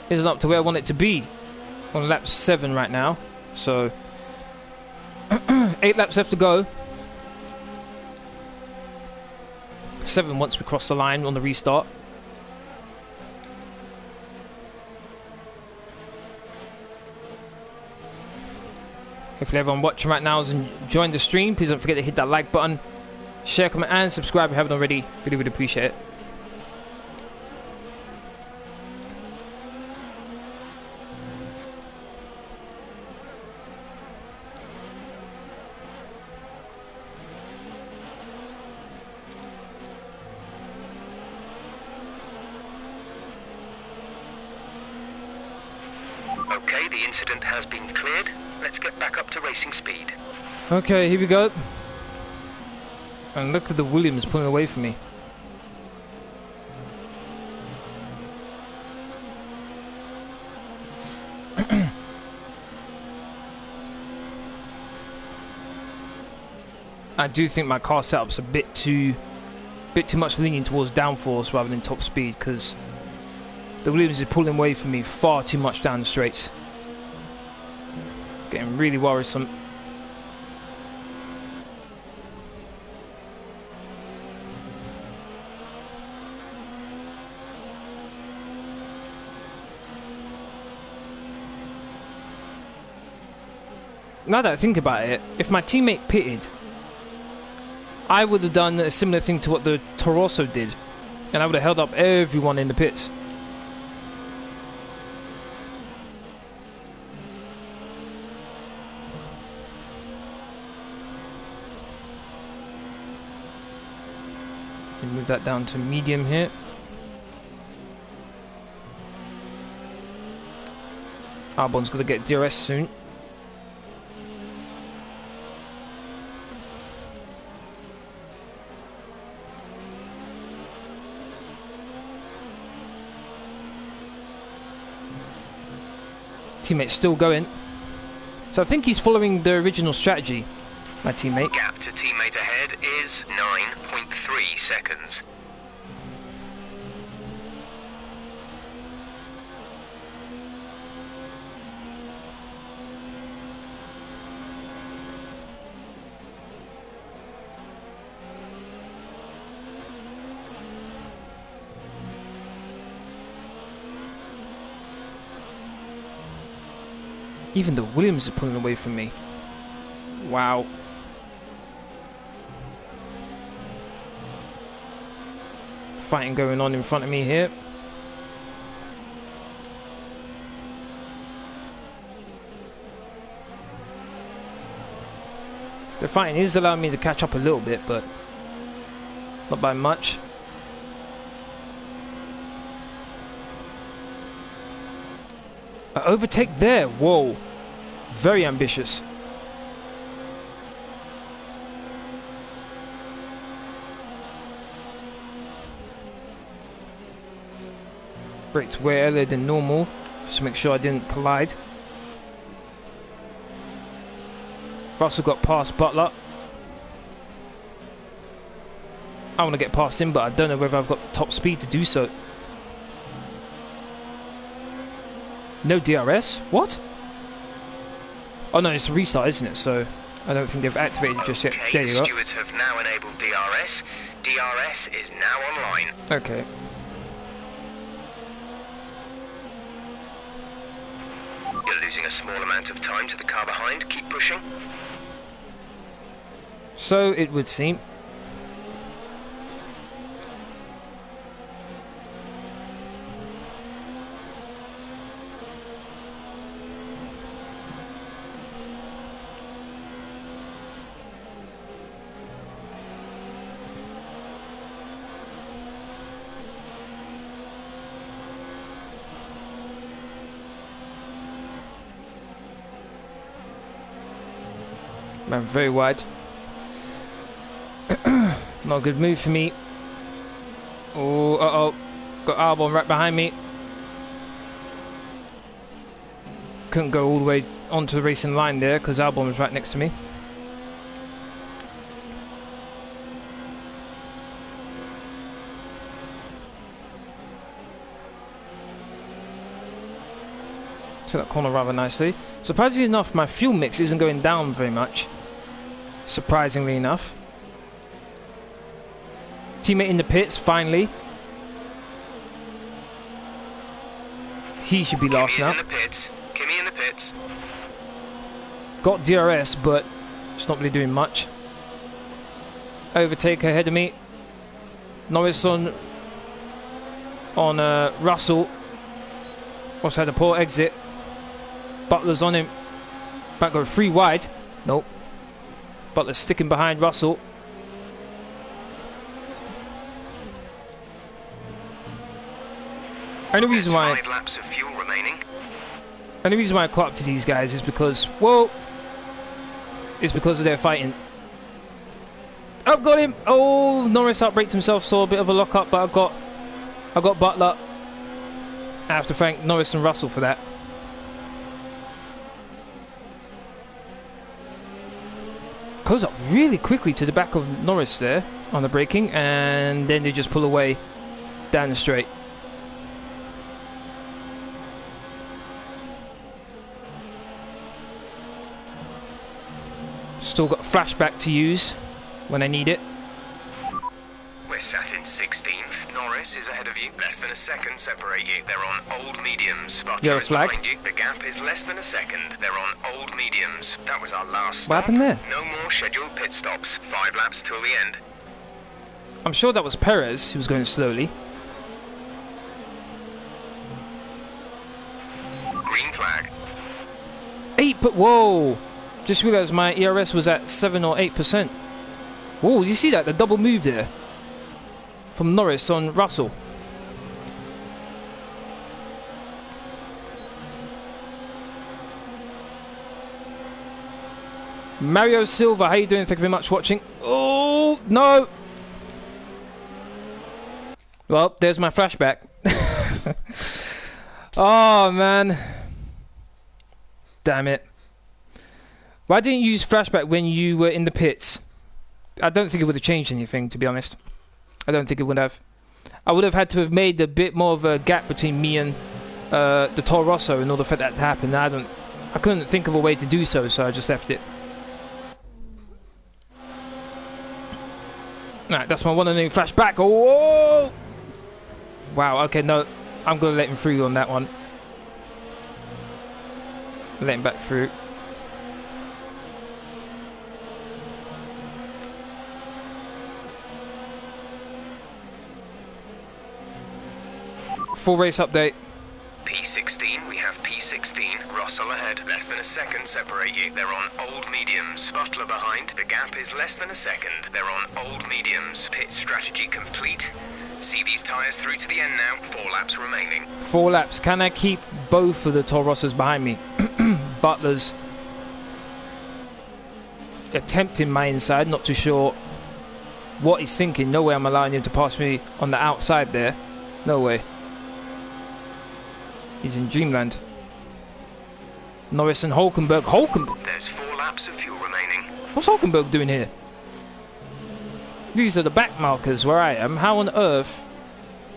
where I want it to be. On lap 7 right now. So 8 laps left to go. 7 once we cross the line on the restart. Hopefully everyone watching right now is enjoying the stream. Please don't forget to hit that like button, share, comment and subscribe if you haven't already. Really would appreciate it. Okay, the incident has been cleared. Let's get back up to racing speed. Okay, here we go. And look at the Williams pulling away from me. I do think my car setup's a bit too much leaning towards downforce rather than top speed, because the Williams is pulling away from me far too much down the straights. Getting really worrisome. Now that I think about it, if my teammate pitted, I would have done a similar thing to what the Torosso did, and I would have held up everyone in the pits. Move that down to medium here. Albon's gonna get DRS soon. Teammate's still going. So I think he's following the original strategy, my teammate. Gap to teammate ahead is 9.3 seconds. Even the Williams are pulling away from me. Wow. Fighting going on in front of me here. The fighting is allowing me to catch up a little bit, but not by much. Overtake there. Whoa. Very ambitious. Braked way earlier than normal, just to make sure I didn't collide. Russell got past Butler. I want to get past him, but I don't know whether I've got the top speed to do so. No DRS? What? Oh no, it's a restart, isn't it? So I don't think they've activated it just yet. There you go. Stewards have now enabled DRS. DRS is now online. Okay. You're losing a small amount of time to the car behind. Keep pushing. So it would seem. Man, very wide. Not a good move for me. Oh, uh-oh. Got Albon right behind me. Couldn't go all the way onto the racing line there because Albon was right next to me. Took that corner rather nicely. Surprisingly enough, my fuel mix isn't going down very much. Surprisingly enough. Teammate in the pits, finally. He should be last now. In the pits. Kimi in the pits. Got DRS, but it's not really doing much. Overtake ahead of me. Norris on Russell. Also had a poor exit. Butler's on him. Back go 3 wide. Nope. Butler's sticking behind Russell. Only reason why 5 laps of fuel remaining. And the reason why I caught up to these guys is because, well, it's because of their fighting. I've got him. Oh, Norris outbraked himself, saw a bit of a lock up, but I got Butler. I have to thank Norris and Russell for that. Goes up really quickly to the back of Norris there on the braking, and then they just pull away down the straight. Still got flashback to use when I need it. We're sat in 16th. Norris is ahead of you. Less than a second separate you. They're on old mediums. Butler is behind you. The gap is less than a second. They're on old mediums. That was our last stop. What happened there? No more scheduled pit stops. 5 laps till the end. I'm sure that was Perez who was going slowly. Green flag. 8, but whoa! Just realised my ERS was at 7 or 8%. Whoa, you see that? The double move there from Norris on Russell. Mario Silva, how you doing? Thank you very much for watching. Oh, no! Well, there's my flashback. Oh, man. Damn it. Why didn't you use flashback when you were in the pits? I don't think it would have changed anything, to be honest. I don't think it would have. I would have had to have made a bit more of a gap between me and the Toro Rosso in order for that to happen. I couldn't think of a way to do so, so I just left it. Alright, that's my one and only flashback. Oh! Wow, okay, no. I'm going to let him through on that one. Let him back through. Full race update. P16, we have P16. Russell ahead. Less than a second separate you. They're on old mediums. Butler behind. The gap is less than a second. They're on old mediums. Pit strategy complete. See these tyres through to the end now. 4 laps remaining. 4 laps. Can I keep both of the Toro Rossos behind me? Butler's attempting my inside. Not too sure what he's thinking. No way I'm allowing him to pass me on the outside there. No way. He's in dreamland. Norris and Hulkenberg. There's 4 laps of fuel remaining. What's Hulkenberg doing here? These are the back markers where I am. How on earth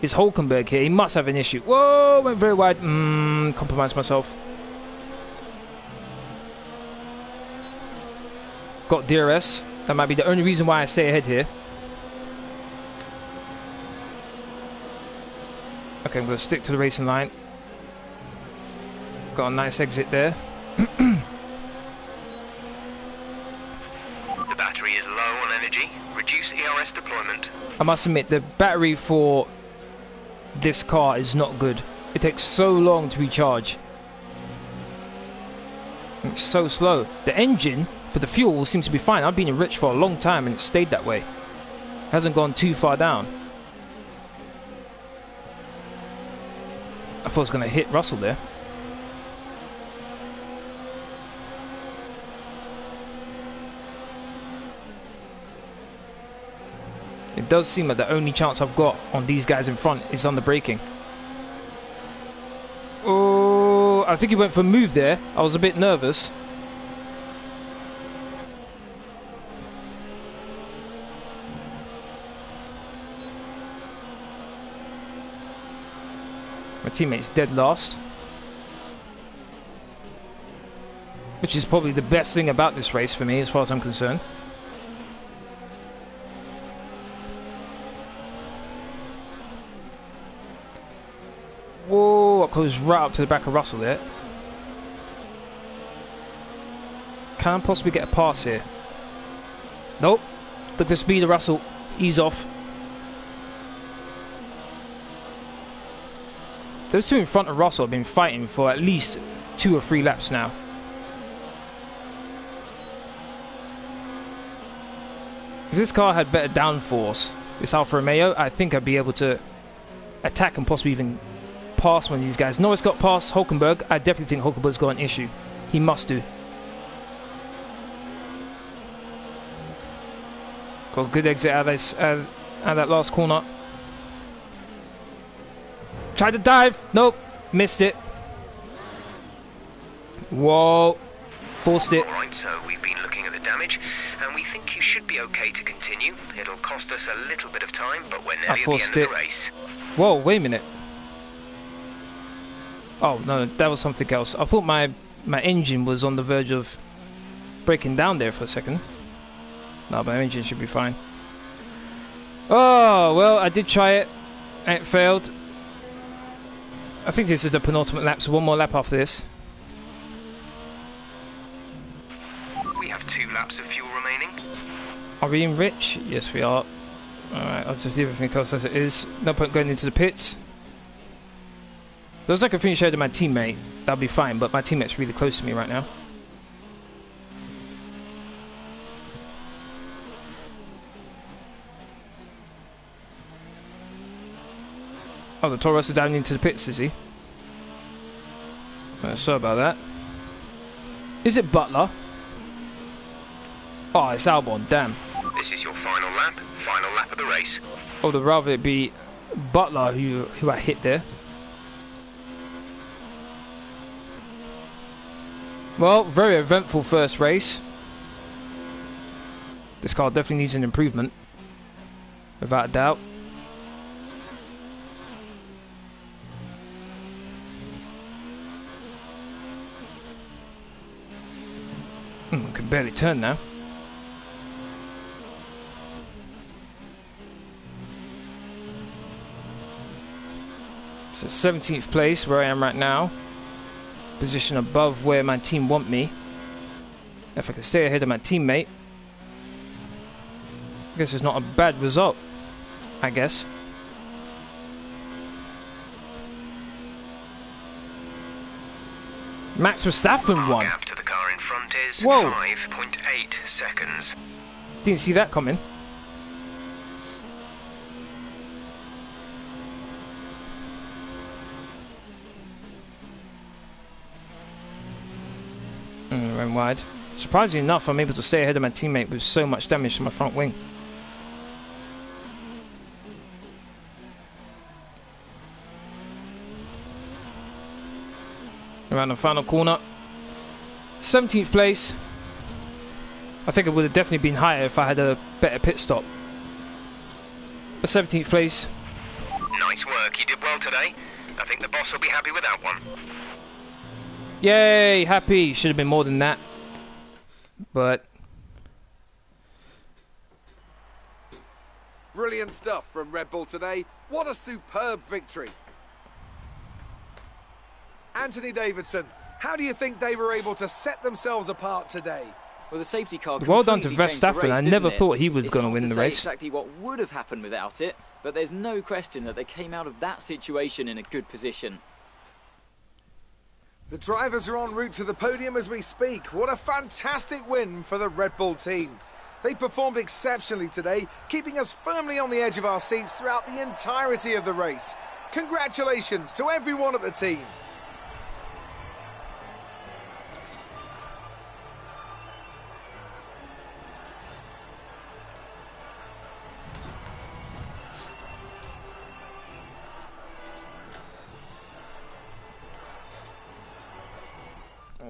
is Hulkenberg here? He must have an issue. Whoa, went very wide. Compromised myself. Got DRS. That might be the only reason why I stay ahead here. Okay, I'm going to stick to the racing line. Got a nice exit there. The battery is low on energy. Reduce ERS deployment. I must admit, the battery for this car is not good. It takes so long to recharge. It's so slow. The engine for the fuel seems to be fine. I've been in Rich for a long time and it stayed that way. Hasn't gone too far down. I thought I was going to hit Russell there. It does seem like the only chance I've got on these guys in front is on the braking. Oh, I think he went for a move there. I was a bit nervous. My teammate's dead last. Which is probably the best thing about this race for me as far as I'm concerned. Whoa, I goes right up to the back of Russell there. Can I possibly get a pass here? Nope. Look at the speed of Russell. Ease off. Those two in front of Russell have been fighting for at least 2 or 3 laps now. If this car had better downforce, this Alfa Romeo, I think I'd be able to attack and possibly even past one of these guys. Norris got past Hulkenberg. I definitely think Hulkenberg's got an issue. He must do. Got a good exit out of this, out of that last corner. Tried to dive. Nope. Missed it. Whoa. Forced it. Alright, so we've been looking at the damage, and we think you should be okay to continue. It'll cost us a little bit of time, but we're nearly at the end of the race. Whoa, wait a minute. Oh, no, that was something else. I thought my engine was on the verge of breaking down there for a second. No, my engine should be fine. Oh, well, I did try it, and it failed. I think this is the penultimate lap, so one more lap after this. We have 2 laps of fuel remaining. Are we in rich? Yes, we are. Alright, I'll just leave everything else as it is. No point going into the pits. Looks like I finish ahead of my teammate. That'll be fine, but my teammate's really close to me right now. Oh, the Taurus is down into the pits, is he? Sorry about that. Is it Butler? Oh, it's Albon, damn. This is your final lap of the race. Oh, I'd rather it be Butler who I hit there. Well, very eventful first race. This car definitely needs an improvement, without a doubt. Can barely turn now. So 17th place where I am right now. Position above where my team want me. If I can stay ahead of my teammate, I guess it's not a bad result, I guess. Max Verstappen won. Gap to the car in front is 5.8 seconds. Didn't see that coming. Ran wide. Surprisingly enough, I'm able to stay ahead of my teammate with so much damage to my front wing. Around the final corner. 17th place. I think it would have definitely been higher if I had a better pit stop. But 17th place. Nice work, you did well today. I think the boss will be happy with that one. Yay, happy. Should have been more than that. But Brilliant stuff from Red Bull today. What a superb victory. Anthony Davidson, how do you think they were able to set themselves apart today? Well, the safety car well done to completely changed the Verstappen. race, I never didn't it? thought he was It's going to hard win the say race. exactly what would have happened without it, but there's no question that they came out of that situation in a good position. The drivers are en route to the podium as we speak. What a fantastic win for the Red Bull team. They performed exceptionally today, keeping us firmly on the edge of our seats throughout the entirety of the race. Congratulations to everyone at the team.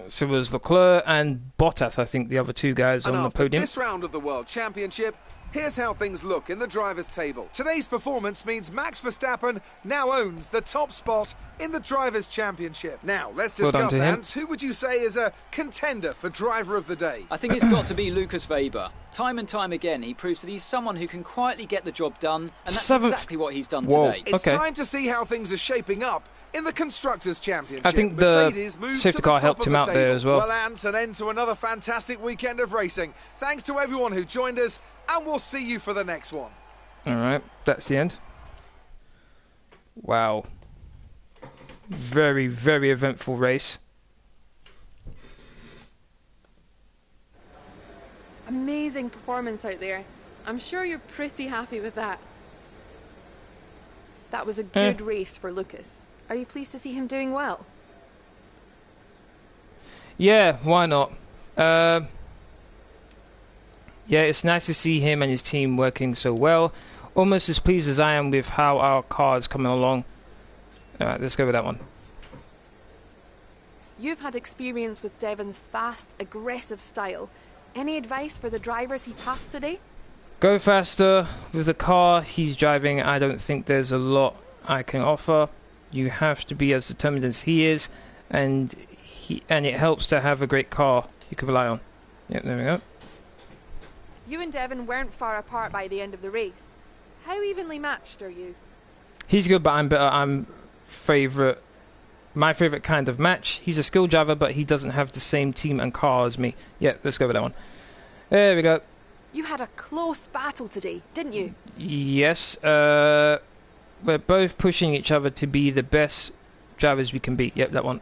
So it was Leclerc and Bottas, I think, the other two guys And on the after podium. this round of the World Championship, here's how things look in the drivers' table. Today's performance means Max Verstappen now owns the top spot in the Drivers' Championship. Now, let's Well done discuss, to him. Ant, who would you say is a contender for Driver of the Day? I think it's got to be Lucas Weber. Time and time again, he proves that he's someone who can quietly get the job done, and that's Seventh. exactly what he's done Whoa. today. It's Okay. time to see how things are shaping up in the Constructors' Championship. I think the Mercedes moves safety to the car top helped of him the out there table. as well. Well, Ant, an end to another fantastic weekend of racing. Thanks to everyone who joined us, and we'll see you for the next one. Alright, that's the end. Wow. Very, very eventful race. Amazing performance out there. I'm sure you're pretty happy with that. That was a good race for Lucas. Are you pleased to see him doing well? Yeah, why not? Yeah, it's nice to see him and his team working so well. Almost as pleased as I am with how our car is coming along. Alright, let's go with that one. You've had experience with Devon's fast, aggressive style. Any advice for the drivers he passed today? Go faster. With the car he's driving, I don't think there's a lot I can offer. You have to be as determined as he is, and it helps to have a great car you can rely on. Yep, there we go. You and Devon weren't far apart by the end of the race. How evenly matched are you? He's good, but I'm better. My favourite kind of match. He's a skilled driver, but he doesn't have the same team and car as me. Yeah, let's go with that one. There we go. You had a close battle today, didn't you? Yes. We're both pushing each other to be the best drivers we can be. Yep, that one.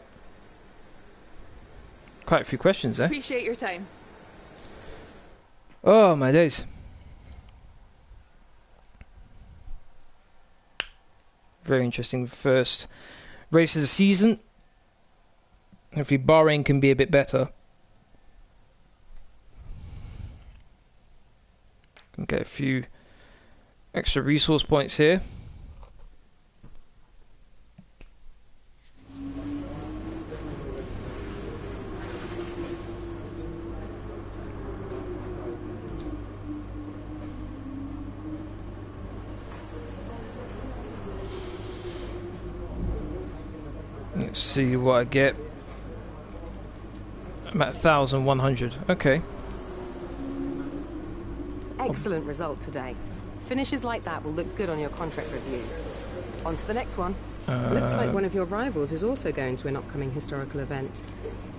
Quite a few questions there. Appreciate your time. Oh, my days. Very interesting. First race of the season. Hopefully Bahrain can be a bit better. Can get a few extra resource points here. Let's see what I get. I'm at 1,100. Okay. Excellent result today. Finishes like that will look good on your contract reviews. On to the next one. Looks like one of your rivals is also going to an upcoming historical event.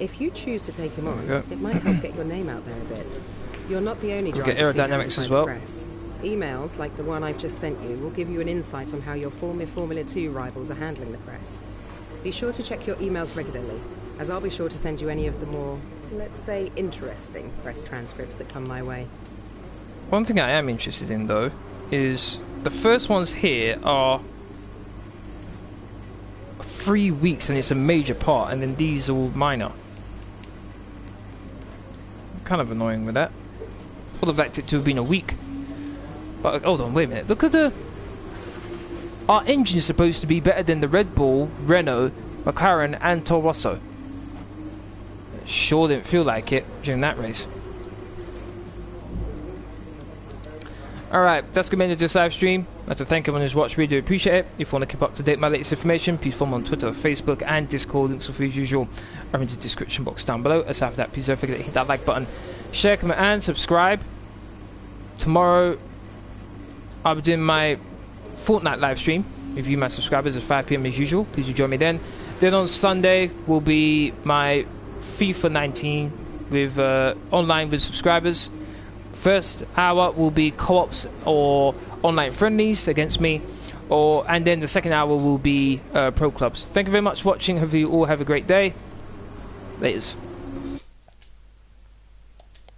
If you choose to take him on, it might help get your name out there a bit. You're not the only driver. Get Aerodynamics as well. Press. Emails like the one I've just sent you will give you an insight on how your former Formula 2 rivals are handling the press. Be sure to check your emails regularly, as I'll be sure to send you any of the more, let's say, interesting press transcripts that come my way. One thing I am interested in, though, is the first ones here are 3 weeks and it's a major part, and then these are all minor. Kind of annoying with that. Would have liked it to have been a week. But hold on, wait a minute. Look at the... Our engine is supposed to be better than the Red Bull, Renault, McLaren and Toro Rosso. It sure didn't feel like it during that race. Alright, that's going to end this live stream. I'd like to thank everyone who's watched. Really do appreciate it. If you want to keep up to date with my latest information, please follow me on Twitter, Facebook and Discord. Links are free as usual are in the description box down below. Aside from that, please don't forget to hit that like button, share, comment and subscribe. Tomorrow I'll be doing my Fortnite live stream with you, my subscribers, at 5 PM as usual. Please do join me then. Then on Sunday will be my FIFA 19 with online with subscribers. First hour will be co-ops or online friendlies against me, and then the second hour will be pro clubs. Thank you very much for watching. Hopefully you all have a great day. Laters.